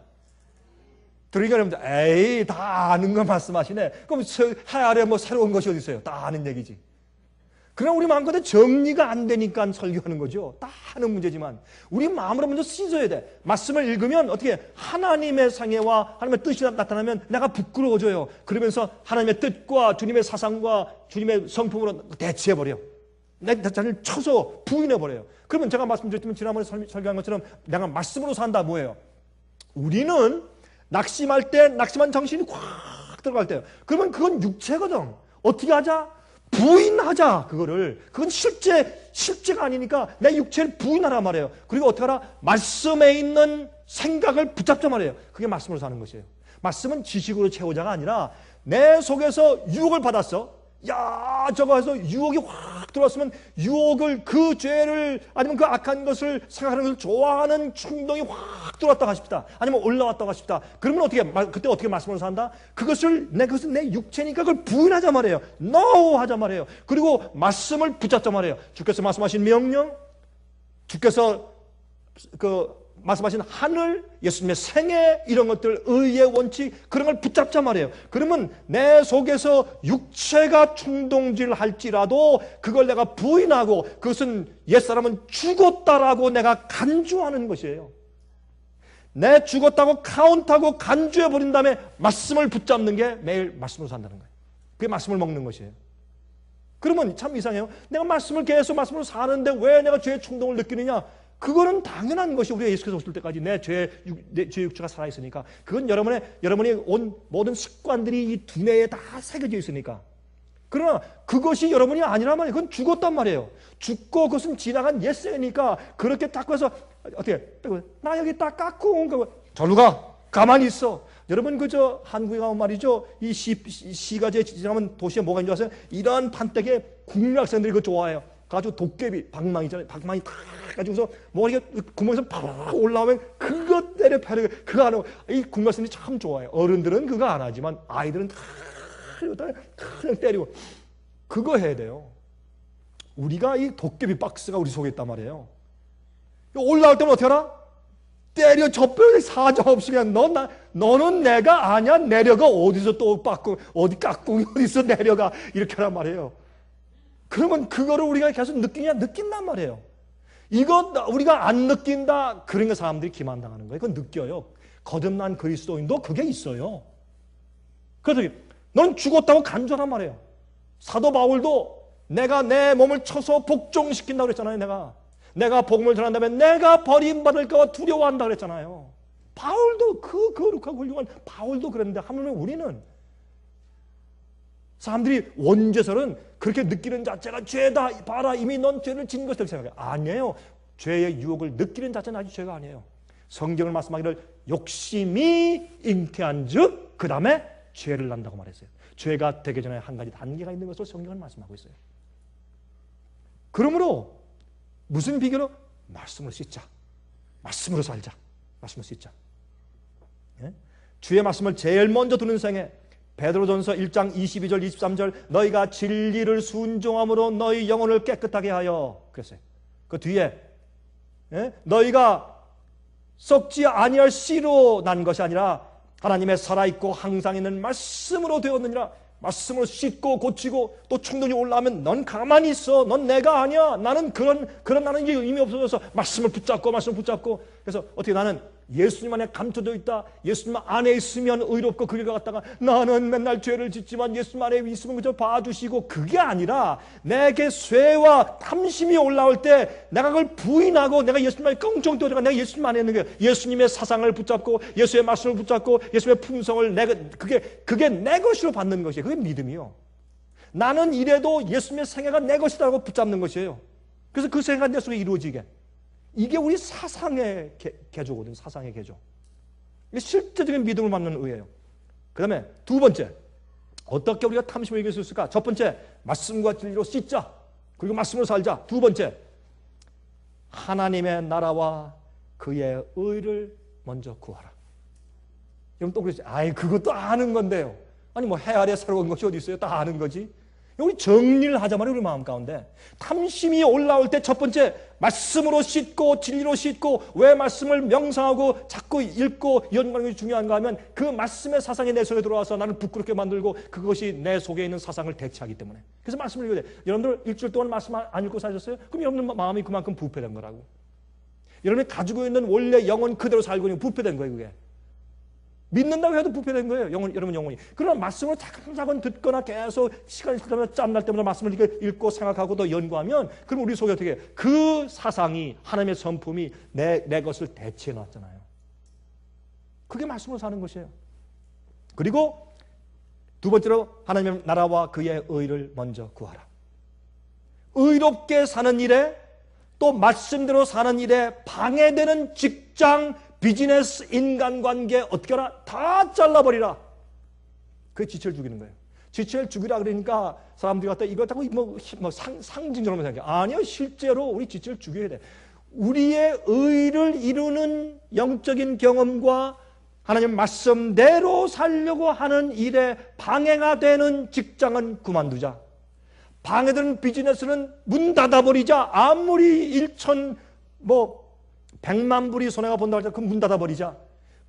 그러니까 여러분들, 에이, 다 아는 거 말씀하시네. 그럼 해 아래 뭐 새로운 것이 어디 있어요? 다 아는 얘기지. 그러나 우리 마음껏 정리가 안 되니까 설교하는 거죠. 다 하는 문제지만 우리 마음으로 먼저 씻어야 돼. 말씀을 읽으면 어떻게 하나님의 상해와 하나님의 뜻이 나타나면 내가 부끄러워져요. 그러면서 하나님의 뜻과 주님의 사상과 주님의 성품으로 대체해버려. 내 자신을 쳐서 부인해버려요. 그러면 제가 말씀드렸지만 지난번에 설교한 것처럼 내가 말씀으로 산다 뭐예요? 우리는 낙심할 때 낙심한 정신이 확 들어갈 때요. 그러면 그건 육체거든. 어떻게 하자? 부인하자. 그건 실제가 아니니까 내 육체를 부인하라 말이에요. 그리고 어떻게 하라? 말씀에 있는 생각을 붙잡자 말이에요. 그게 말씀으로 사는 것이에요. 말씀은 지식으로 채우자가 아니라 내 속에서 유혹을 받았어. 야, 저거 해서 유혹이 확 들어왔으면 유혹을, 그 죄를 아니면 그 악한 것을 생각하는 것을 좋아하는 충동이 확 들어왔다고 하십시다. 아니면 올라왔다고 하십시다. 그러면 그때 어떻게 말씀으로 산다? 그것은 내 육체니까 그걸 부인하자 말이에요. No 하자 말이에요. 그리고 말씀을 붙잡자 말이에요. 주께서 말씀하신 명령, 주께서 말씀하신 하늘, 예수님의 생애, 이런 것들, 의의 원칙, 그런 걸 붙잡자 말이에요. 그러면 내 속에서 육체가 충동질 할지라도 그걸 내가 부인하고 그것은 옛사람은 죽었다라고 내가 간주하는 것이에요. 내 죽었다고 카운트하고 간주해버린 다음에 말씀을 붙잡는 게 매일 말씀으로 산다는 거예요. 그게 말씀을 먹는 것이에요. 그러면 참 이상해요. 내가 계속 말씀으로 사는데 왜 내가 죄의 충동을 느끼느냐? 그거는 당연한 것이 우리가 예수께서 오실 때까지 내 죄 육체가 살아있으니까. 그건 여러분의 온 모든 습관들이 이 두뇌에 다 새겨져 있으니까. 그러나 그것이 여러분이 아니란 말이에요. 그건 죽었단 말이에요. 죽고 그것은 지나간 옛세니까 그렇게 딱 해서 어떻게 나 여기 딱 깎고 절로 가만히 있어. 여러분 한국에 가면 말이죠. 이 시가지에 지나면 도시에 뭐가 있는 줄 아세요? 이런 판때기에 국민 학생들이 그거 좋아해요. 가지고 도깨비, 방망이잖아요. 방망이 탁 가지고서 뭐 이렇게 구멍에서 팍 올라오면 그거 때려 패는 그거 안 하고 이 국민 학생들이 참 좋아해요. 어른들은 그거 안 하지만 아이들은 탁 그냥 때리고 그거 해야 돼요. 우리가 이 도깨비 박스가 우리 속에 있단 말이에요. 올라올 때면 어떻게 하라? 때려 접혀서 사정없이 그냥 너는 내가 아니야. 내려가. 어디서 또 어디 깍꿍이 어디서 내려가. 이렇게 하란 말이에요. 그러면 그거를 우리가 계속 느낀단 말이에요. 이거 우리가 안 느낀다. 그러니까 사람들이 기만당하는 거예요. 그건 느껴요. 거듭난 그리스도인도 그게 있어요. 그래서 넌 죽었다고 간주하란 말이에요. 사도 바울도 내가 내 몸을 쳐서 복종시킨다고 그랬잖아요. 내가 복음을 전한다면 내가 버림받을까 두려워한다 그랬잖아요. 바울도 그 거룩하고 훌륭한 바울도 그랬는데 하물며 우리는 사람들이 원죄설은 그렇게 느끼는 자체가 죄다. 봐라, 이미 넌 죄를 진 것을 생각해. 아니에요. 죄의 유혹을 느끼는 자체는 아주 죄가 아니에요. 성경을 말씀하기를 욕심이 잉태한 즉 그 다음에 죄를 난다고 말했어요. 죄가 되기 전에 한 가지 단계가 있는 것을 성경은 말씀하고 있어요. 그러므로 무슨 비결로? 말씀으로 씻자. 말씀으로 살자. 말씀으로 씻자. 예? 주의 말씀을 제일 먼저 듣는 생애. 베드로전서 1장 22절 23절 너희가 진리를 순종함으로 너희 영혼을 깨끗하게 하여 그랬어요. 그 뒤에 너희가 썩지 아니할 씨로 난 것이 아니라 하나님의 살아있고 항상 있는 말씀으로 되었느니라. 말씀으로 씻고 고치고 또 충동이 올라오면 넌 가만히 있어. 넌 내가 아니야. 나는 그런 나는 이제 의미 없어져서 말씀을 붙잡고 그래서 어떻게 나는 예수님 안에 감춰져 있다. 예수님 안에 있으면 의롭고 그 길 갔다가 나는 맨날 죄를 짓지만 예수님 안에 있으면 그저 봐주시고 그게 아니라 내게 쇠와 탐심이 올라올 때 내가 그걸 부인하고 내가 예수님 안에 껑충 떠들어가 내가 예수님 안에 있는 게 예수님의 사상을 붙잡고 예수의 말씀을 붙잡고 예수의 품성을 그게 내 것으로 받는 것이에요. 그게 믿음이요. 나는 이래도 예수님의 생애가 내 것이라고 붙잡는 것이에요. 그래서 그 생애가 내 속에 이루어지게. 이게 우리 사상의 개조거든요. 사상의 개조. 이게 실제적인 믿음을 받는 의예요. 그 다음에 두 번째, 어떻게 우리가 탐심을 이길 수 있을까? 첫 번째, 말씀과 진리로 씻자. 그리고 말씀으로 살자. 두 번째, 하나님의 나라와 그의 의를 먼저 구하라. 여러분 또 그러지. 아이 그것도 아는 건데요. 아니 뭐 해 아래 새로운 것이 어디 있어요? 다 아는 거지. 우리 정리를 하자 말이에요. 우리 마음 가운데 탐심이 올라올 때 첫 번째 말씀으로 씻고 진리로 씻고 왜 말씀을 명상하고 자꾸 읽고 연구하는 것이 중요한가 하면 그 말씀의 사상이 내 속에 들어와서 나를 부끄럽게 만들고 그것이 내 속에 있는 사상을 대체하기 때문에. 그래서 말씀을 읽어야 돼. 여러분들 일주일 동안 말씀 안 읽고 사셨어요? 그럼 여러분 마음이 그만큼 부패된 거라고. 여러분이 가지고 있는 원래 영혼 그대로 살고 있는 부패된 거예요. 그게 믿는다고 해도 부패된 거예요. 여러분 영혼이. 그러나 말씀을 차근차근 듣거나 계속 시간이 지나면 짬날 때마다 말씀을 읽고 생각하고 또 연구하면 그럼 우리 속에 어떻게 그 사상이 하나님의 성품이 내 것을 대체해 놨잖아요. 그게 말씀으로 사는 것이에요. 그리고 두 번째로 하나님의 나라와 그의 의를 먼저 구하라. 의롭게 사는 일에 또 말씀대로 사는 일에 방해되는 직장 비즈니스, 인간관계 어떻게 하라? 다 잘라버리라. 그게 지체를 죽이는 거예요. 지체를 죽이라 그러니까 사람들이 갖다 이거 자꾸 상징적으로 생각해. 아니요. 실제로 우리 지체를 죽여야 돼. 우리의 의를 이루는 영적인 경험과 하나님 말씀대로 살려고 하는 일에 방해가 되는 직장은 그만두자. 방해되는 비즈니스는 문 닫아버리자. 아무리 100만 불이 손해가 본다고 할때 그 문 닫아버리자.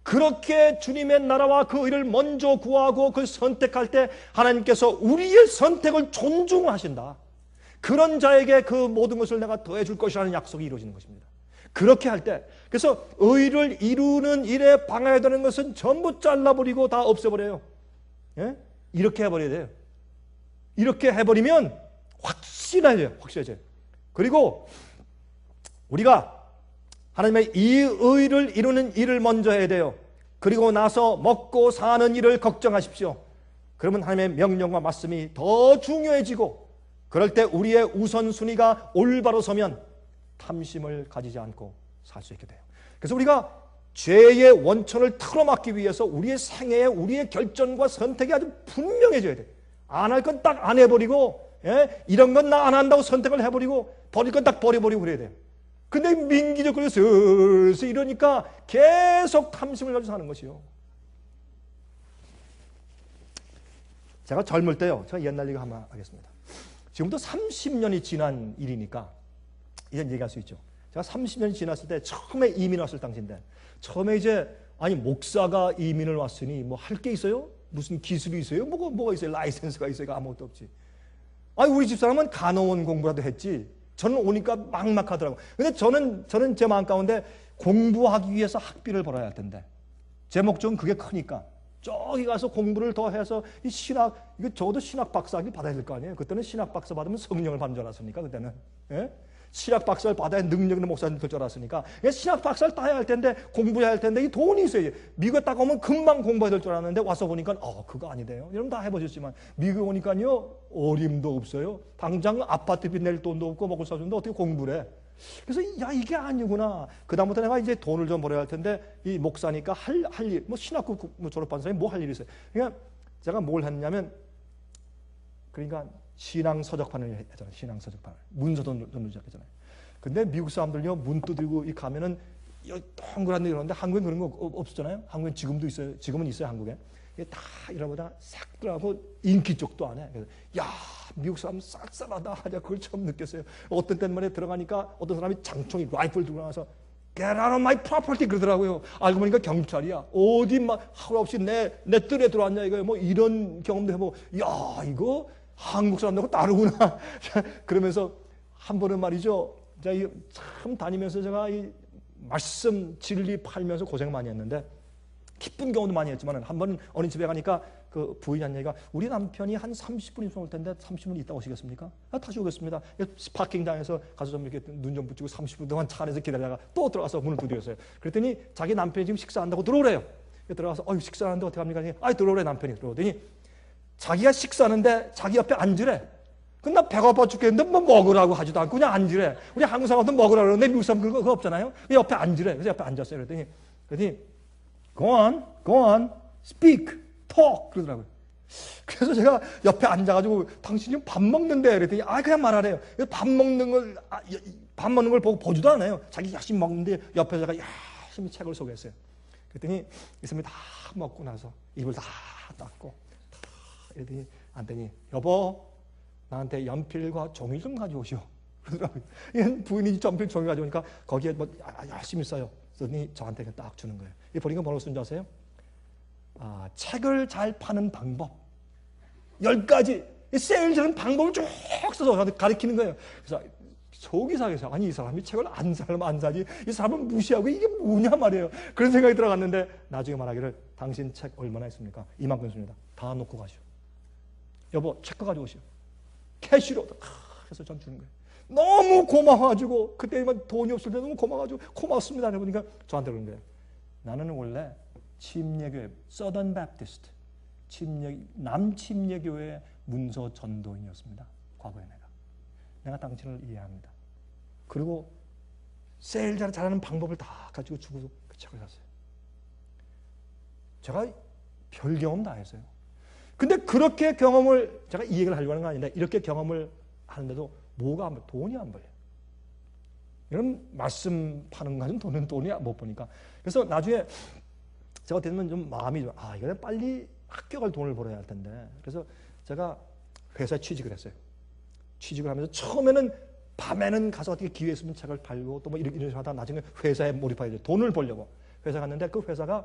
그렇게 주님의 나라와 그 의를 먼저 구하고 그걸 선택할 때 하나님께서 우리의 선택을 존중하신다. 그런 자에게 그 모든 것을 내가 더해줄 것이라는 약속이 이루어지는 것입니다. 그렇게 할 때 그래서 의를 이루는 일에 방해되는 것은 전부 잘라버리고 다 없애버려요. 예? 이렇게 해버려야 돼요. 이렇게 해버리면 확실해져요. 그리고 우리가 하나님의 이 의를 이루는 일을 먼저 해야 돼요. 그리고 나서 먹고 사는 일을 걱정하십시오. 그러면 하나님의 명령과 말씀이 더 중요해지고 그럴 때 우리의 우선순위가 올바로 서면 탐심을 가지지 않고 살 수 있게 돼요. 그래서 우리가 죄의 원천을 틀어막기 위해서 우리의 생애에 우리의 결정과 선택이 아주 분명해져야 돼요. 안 할 건 딱 안 해버리고 이런 건 나 안 한다고 선택을 해버리고 버릴 건 딱 버려버리고 그래야 돼요. 근데 민기적으로 슬슬 이러니까 계속 탐심을 가지고 사는 것이요. 제가 젊을 때요. 제가 옛날 얘기 한번 하겠습니다. 지금부터 30년이 지난 일이니까 이젠 얘기할 수 있죠. 제가 30년이 지났을 때 처음에 이민 왔을 당시인데 처음에 이제 아니 목사가 이민을 왔으니 뭐 할 게 있어요? 무슨 기술이 있어요? 뭐가 있어요? 라이센스가 있어요? 아무것도 없지. 아니 우리 집사람은 간호원 공부라도 했지. 저는 오니까 막막하더라고요. 근데 저는 제 마음 가운데 공부하기 위해서 학비를 벌어야 할 텐데 제 목적은 그게 크니까 저기 가서 공부를 더 해서 이 신학, 이거 적어도 신학 박사학위 받아야 될 거 아니에요. 그때는 신학 박사 받으면 성령을 받는 줄 알았으니까, 그때는. 예? 신학 박사를 받아야 능력 있는 목사님 될 줄 알았으니까. 신학 박사를 따야 할 텐데, 공부해야 할 텐데, 이 돈이 있어요. 미국에 딱 오면 금방 공부해야 될 줄 알았는데, 와서 보니까, 그거 아니래요. 여러분 다 해보셨지만, 미국에 오니까요, 어림도 없어요. 당장 아파트 빚 낼 돈도 없고, 먹을 사주는데 어떻게 공부를 해? 그래서, 야, 이게 아니구나. 그다음부터 내가 이제 돈을 좀 벌어야 할 텐데, 이 목사니까 할 일, 뭐 신학교 졸업한 사람이 뭐 할 일이 있어요. 그러니까 제가 뭘 했냐면, 그러니까 신앙 서적판을 했잖아요. 신앙 서적판을. 문서도 넣잖아요. 근데 미국 사람들요, 문 두드리고 이 가면은 동그란 데 이러는데 한국엔 그런 거 없었잖아요. 한국엔 지금도 있어요. 지금은 있어요, 한국에. 다 이러보다 싹 들어가고 인기 쪽도 안 해. 그래서 야, 미국 사람 쌀쌀하다 하자 그걸 처음 느꼈어요. 어떤 때는 말에 들어가니까 어떤 사람이 장총이 라이플 들고 나와서 Get out of my property 그러더라고요. 알고 보니까 경찰이야. 어디 막 하루 없이 내 뜰에 들어왔냐 이거예요. 뭐 이런 경험도 해보고 야, 이거 한국 사람들하고 다르구나. 그러면서 한 번은 말이죠. 제가 참 다니면서 제가 이 말씀 진리 팔면서 고생 많이 했는데 기쁜 경우도 많이 했지만 한 번은 어느 집에 가니까 그 부인이 한 얘기가 우리 남편이 한 30분 있으면 올 텐데 30분 있다 오시겠습니까? 다시 오겠습니다. 파킹장에서 가서 좀 이렇게 눈 좀 붙이고 30분 동안 차 안에서 기다리다가 또 들어가서 문을 두드렸어요. 그랬더니 자기 남편이 지금 식사한다고 들어오래요. 들어가서 식사하는데 어떻게 합니까? 들어오래 남편이 들어오더니 자기가 식사하는데 자기 옆에 앉으래. 근데 나 배고파 죽겠는데 뭐 먹으라고 하지도 않고 그냥 앉으래. 우리 한국 사람도 먹으라고 그러는데 미국 사람 그거 없잖아요. 옆에 앉으래. 그래서 옆에 앉았어요. 그랬더니 Go on, speak, talk 그러더라고요. 그래서 제가 옆에 앉아가지고 당신이 밥 먹는데 그랬더니 그냥 말하래요. 밥 먹는 걸 보고 보지도 않아요. 자기 열심히 먹는데 옆에 제가 열심히 책을 소개했어요. 그랬더니 이 사람이 다 먹고 나서 입을 다 닦고 이랬더니 안더니 여보 나한테 연필과 종이 좀 가져오시오. 그러더라고요. 부인이 연필 종이 가져오니까 거기에 뭐 열심히 써요. 그랬더니 저한테 딱 주는 거예요. 이 보니까 뭐라고 쓴 줄 아세요? 책을 잘 파는 방법 10가지 세일즈는 방법을 쭉 써서 저한테 가르치는 거예요. 그래서 속이 상해서 이 사람이 책을 안 사지 이 사람은 무시하고 이게 뭐냐 말이에요. 그런 생각이 들어갔는데 나중에 말하기를 당신 책 얼마나 있습니까? 이만큼 있습니다. 다 놓고 가시오. 여보 책 가지고 오시오. 캐시로 해서 전 주는 거예요. 너무 고마워가지고 그때만 돈이 없을 때 너무 고마워가지고 고맙습니다. 해보니까 저한테 그런 거예요. 나는 원래 침례교회 서던 베프티스트 남침례교회 문서 전도인이었습니다. 과거에 내가 당신을 이해합니다. 그리고 세일 잘하는 방법을 다 가지고 주고 그 책을 샀어요. 제가 별 경험 다 했어요. 근데 그렇게 경험을 제가 이 얘기를 하려고 하는 건 아닌데 이렇게 경험을 하는데도 뭐가 안 벌려? 돈이 안 벌려. 이런 말씀 파는 거는 돈이 못 보니까. 그래서 나중에 제가 되면 좀 마음이 좀 이거 빨리 학교 갈 돈을 벌어야 할 텐데. 그래서 제가 회사에 취직을 했어요. 취직을 하면서 처음에는 밤에는 가서 어떻게 기회 있으면 책을 팔고 또 뭐 이렇게 하다가 나중에 회사에 몰입해야 돼. 돈을 벌려고. 회사 갔는데 그 회사가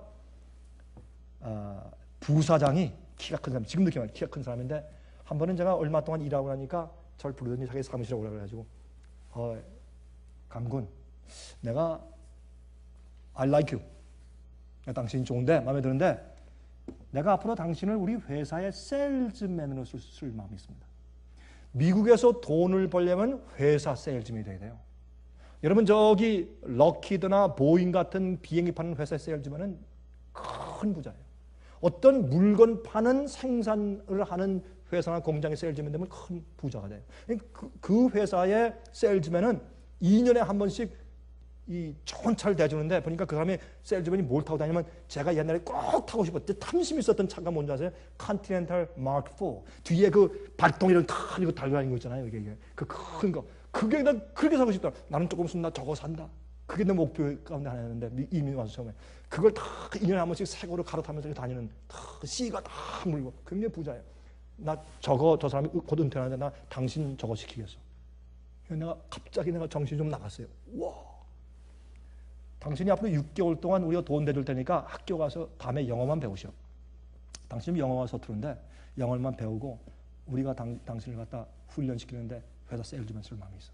부사장이 키가 큰 사람, 지금도 키가 큰 사람인데 한 번은 제가 얼마 동안 일하고 나니까 저를 부르더니 자기 사무실에 오라고 그래가지고 강군 내가 I like you 당신이 좋은데 마음에 드는데 내가 앞으로 당신을 우리 회사의 세일즈맨으로 쓸 마음이 있습니다. 미국에서 돈을 벌려면 회사 세일즈맨이 돼야 돼요. 여러분 저기 럭키드나 보잉 같은 비행기 파는 회사 세일즈맨은 큰 부자예요. 어떤 물건 파는 생산을 하는 회사나 공장의 세일즈맨 되면 큰 부자가 돼요. 그 회사의 세일즈맨은 2년에 한 번씩 이 좋은 차를 대주는데 보니까 그 사람이 세일즈맨이 뭘 타고 다니면 제가 옛날에 꼭 타고 싶었는데 탐심이 있었던 차가 뭔지 아세요? 컨티넨탈 마크 4 뒤에 그 발동이를 큰 거 달고 다니는 거 있잖아요. 이게 그 큰 거 그게 나 그렇게 사고 싶다. 나는 조금 있으면 나 저거 산다. 그게 내 목표 가운데 하나였는데 이민 와서 처음에 그걸 다 2년에 한 번씩 새 거로 갈아타면서 다니는 씨가 다 물고 굉장히 부자예요. 나 저거 저 사람이 곧 은퇴하는데 나 당신 저거 시키겠어. 내가 갑자기 내가 정신이 좀 나갔어요. 와, 당신이 앞으로 6개월 동안 우리가 돈 대줄 테니까 학교 가서 밤에 영어만 배우셔. 당신은 영어가 서투른데 영어만 배우고 우리가 당신을 갖다 훈련시키는데 회사 세일즈맨 쓸 마음이 있어.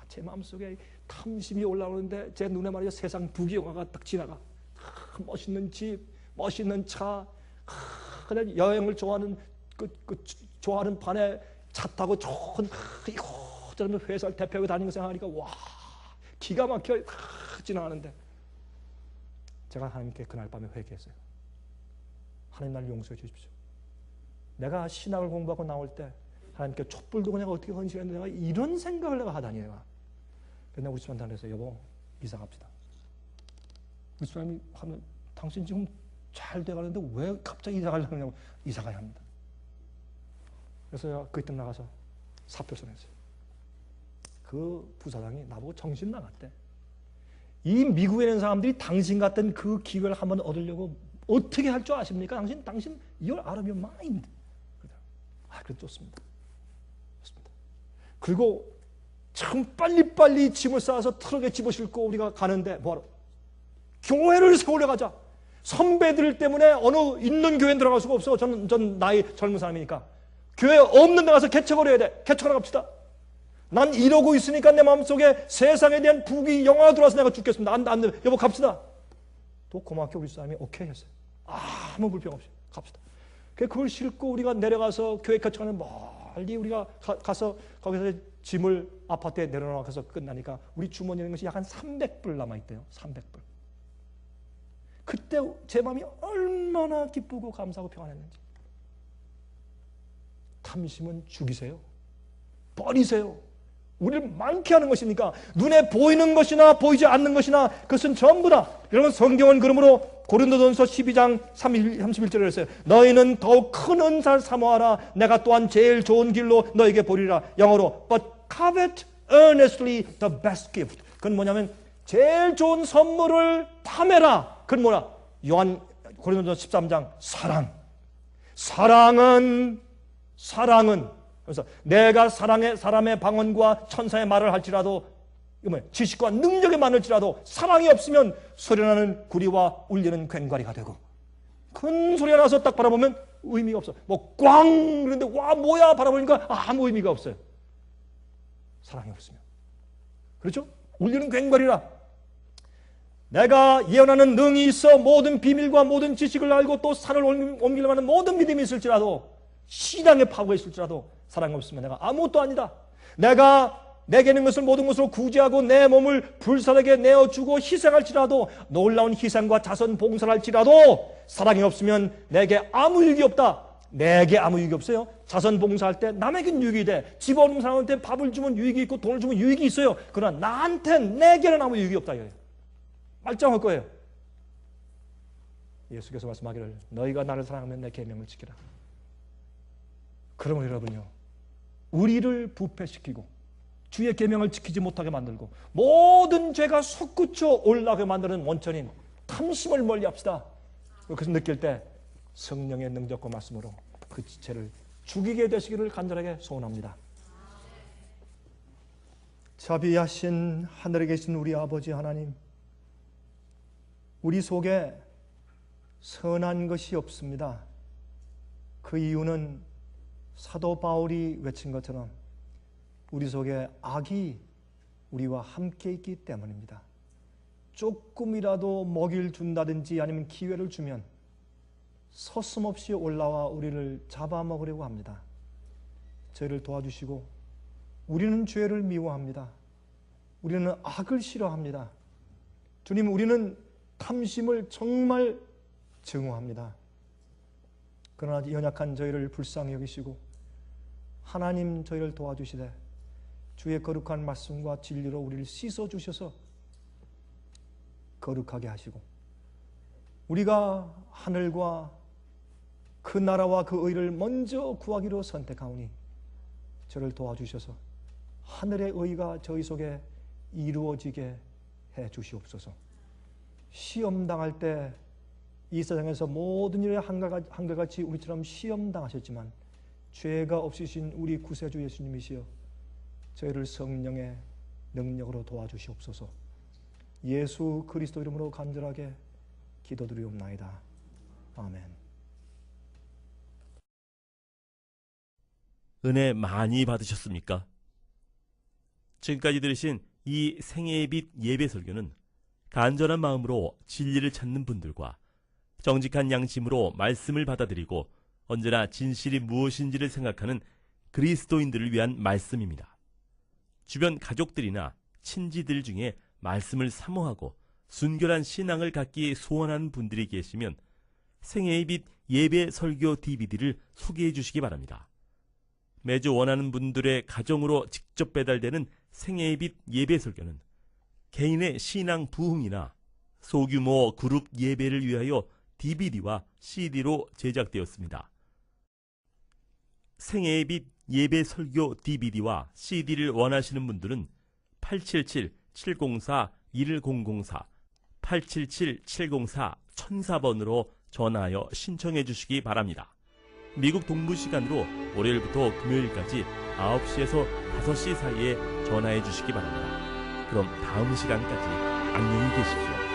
제 마음속에 탐심이 올라오는데 제 눈에 말이야 세상 부귀영화가 딱 지나가. 멋있는 집, 멋있는 차, 그냥 여행을 좋아하는 좋아하는 반에 차 타고 좋은 이곳저곳 회사를 대표하고 다니는 생각하니까 와 기가 막혀 지나가는데 제가 하나님께 그날 밤에 회개했어요. 하나님 날 용서해 주십시오. 내가 신학을 공부하고 나올 때 하나님께 촛불 두고 내가 어떻게 헌신했는데 내가 이런 생각을 내가 하다니 내가. 그래서 우리 집안한테 그래서 여보 이사 갑시다. 우리 집사람이 하면 당신 지금 잘 돼가는데 왜 갑자기 이사 가려고 하냐고. 이사 가야 합니다. 그래서 제가 그때 나가서 사표 써냈어요. 그 부사장이 나보고 정신 나갔대. 이 미국에 있는 사람들이 당신 같은 그 기회를 한번 얻으려고 어떻게 할 줄 아십니까? 당신 you're out of your mind. 그래 좋습니다. 좋습니다. 그리고 참 빨리빨리 짐을 쌓아서 트럭에 집어싣고 우리가 가는데 뭐하러? 교회를 세우려 가자. 선배들 때문에 어느 있는 교회에 들어갈 수가 없어. 전 나이 젊은 사람이니까. 교회 없는 데 가서 개척을 해야 돼. 개척하러 갑시다. 난 이러고 있으니까 내 마음속에 세상에 대한 부귀 영화가 들어와서 내가 죽겠습니다. 안 돼. 여보 갑시다. 또 고맙게 우리 사람이 오케이 했어요. 아무 불평 없이 갑시다. 그걸 싣고 우리가 내려가서 교회 개척하는 멀리 우리가 가서 거기서 짐을 아파트에 내려놓아서 끝나니까 우리 주머니에 있는 것이 약 한 300불 남아있대요. 300불. 그때 제 마음이 얼마나 기쁘고 감사하고 평안했는지. 탐심은 죽이세요. 버리세요. 우리를 많게 하는 것이니까 눈에 보이는 것이나 보이지 않는 것이나 그것은 전부 다. 여러분 성경은 그러므로 고린도전서 12장 31절에 했어요. 너희는 더욱 큰 은사를 사모하라. 내가 또한 제일 좋은 길로 너에게 보리라. 영어로 But covet earnestly the best gift. 그건 뭐냐면 제일 좋은 선물을 탐해라. 그건 뭐라? 고린도전서 13장 사랑. 사랑은 그래서 내가 사람의 방언과 천사의 말을 할지라도 지식과 능력이 많을지라도 사랑이 없으면 소리나는 구리와 울리는 괭과리가 되고 큰 소리가 나서 딱 바라보면 의미가 없어. 뭐 꽝 그런데 와 뭐야 바라보니까 아무 의미가 없어요. 사랑이 없으면. 그렇죠? 울리는 괭과리라. 내가 예언하는 능이 있어 모든 비밀과 모든 지식을 알고 또 산을 옮기려고 하는 모든 믿음이 있을지라도 신앙의 파워가 있을지라도 사랑이 없으면 내가 아무것도 아니다. 내가 내게 있는 것을 모든 것으로 구제하고 내 몸을 불살에게 내어주고 희생할지라도 놀라운 희생과 자선 봉사를 할지라도 사랑이 없으면 내게 아무 유익이 없다. 내게 아무 유익이 없어요. 자선 봉사할 때 남에겐 유익이 돼. 집 없는 사람한테 밥을 주면 유익이 있고 돈을 주면 유익이 있어요. 그러나 내게는 아무 유익이 없다. 말짱할 거예요. 예수께서 말씀하기를 너희가 나를 사랑하면 내 계명을 지키라. 그러면 여러분요. 우리를 부패시키고 주의 계명을 지키지 못하게 만들고 모든 죄가 솟구쳐 올라가게 만드는 원천인 탐심을 멀리합시다. 그래서 느낄 때 성령의 능력과 말씀으로 그 지체를 죽이게 되시기를 간절하게 소원합니다. 자비하신 하늘에 계신 우리 아버지 하나님, 우리 속에 선한 것이 없습니다. 그 이유는 사도 바울이 외친 것처럼 우리 속에 악이 우리와 함께 있기 때문입니다. 조금이라도 먹이를 준다든지 아니면 기회를 주면 서슴없이 올라와 우리를 잡아먹으려고 합니다. 저희를 도와주시고 우리는 죄를 미워합니다. 우리는 악을 싫어합니다. 주님, 우리는 탐심을 정말 증오합니다. 그러나 연약한 저희를 불쌍히 여기시고 하나님 저희를 도와주시되 주의 거룩한 말씀과 진리로 우리를 씻어주셔서 거룩하게 하시고 우리가 하늘과 그 나라와 그 의를 먼저 구하기로 선택하오니 저를 도와주셔서 하늘의 의가 저희 속에 이루어지게 해 주시옵소서. 시험당할 때 이 세상에서 모든 일에 한결같이 우리처럼 시험당하셨지만 죄가 없으신 우리 구세주 예수님이시여 저희를 성령의 능력으로 도와주시옵소서. 예수 그리스도 이름으로 간절하게 기도드리옵나이다. 아멘. 은혜 많이 받으셨습니까? 지금까지 들으신 이 생애의 빛 예배 설교는 간절한 마음으로 진리를 찾는 분들과 정직한 양심으로 말씀을 받아들이고 언제나 진실이 무엇인지를 생각하는 그리스도인들을 위한 말씀입니다. 주변 가족들이나 친지들 중에 말씀을 사모하고 순결한 신앙을 갖기 소원하는 분들이 계시면 생애의 빛 예배 설교 DVD를 소개해 주시기 바랍니다. 매주 원하는 분들의 가정으로 직접 배달되는 생애의 빛 예배 설교는 개인의 신앙 부흥이나 소규모 그룹 예배를 위하여 DVD와 CD로 제작되었습니다. 생애의 빛 예배 설교 DVD와 CD를 원하시는 분들은 877-704-1004, 877-704-1004번으로 전화하여 신청해 주시기 바랍니다. 미국 동부 시간으로 월요일부터 금요일까지 9시에서 5시 사이에 전화해 주시기 바랍니다. 그럼 다음 시간까지 안녕히 계십시오.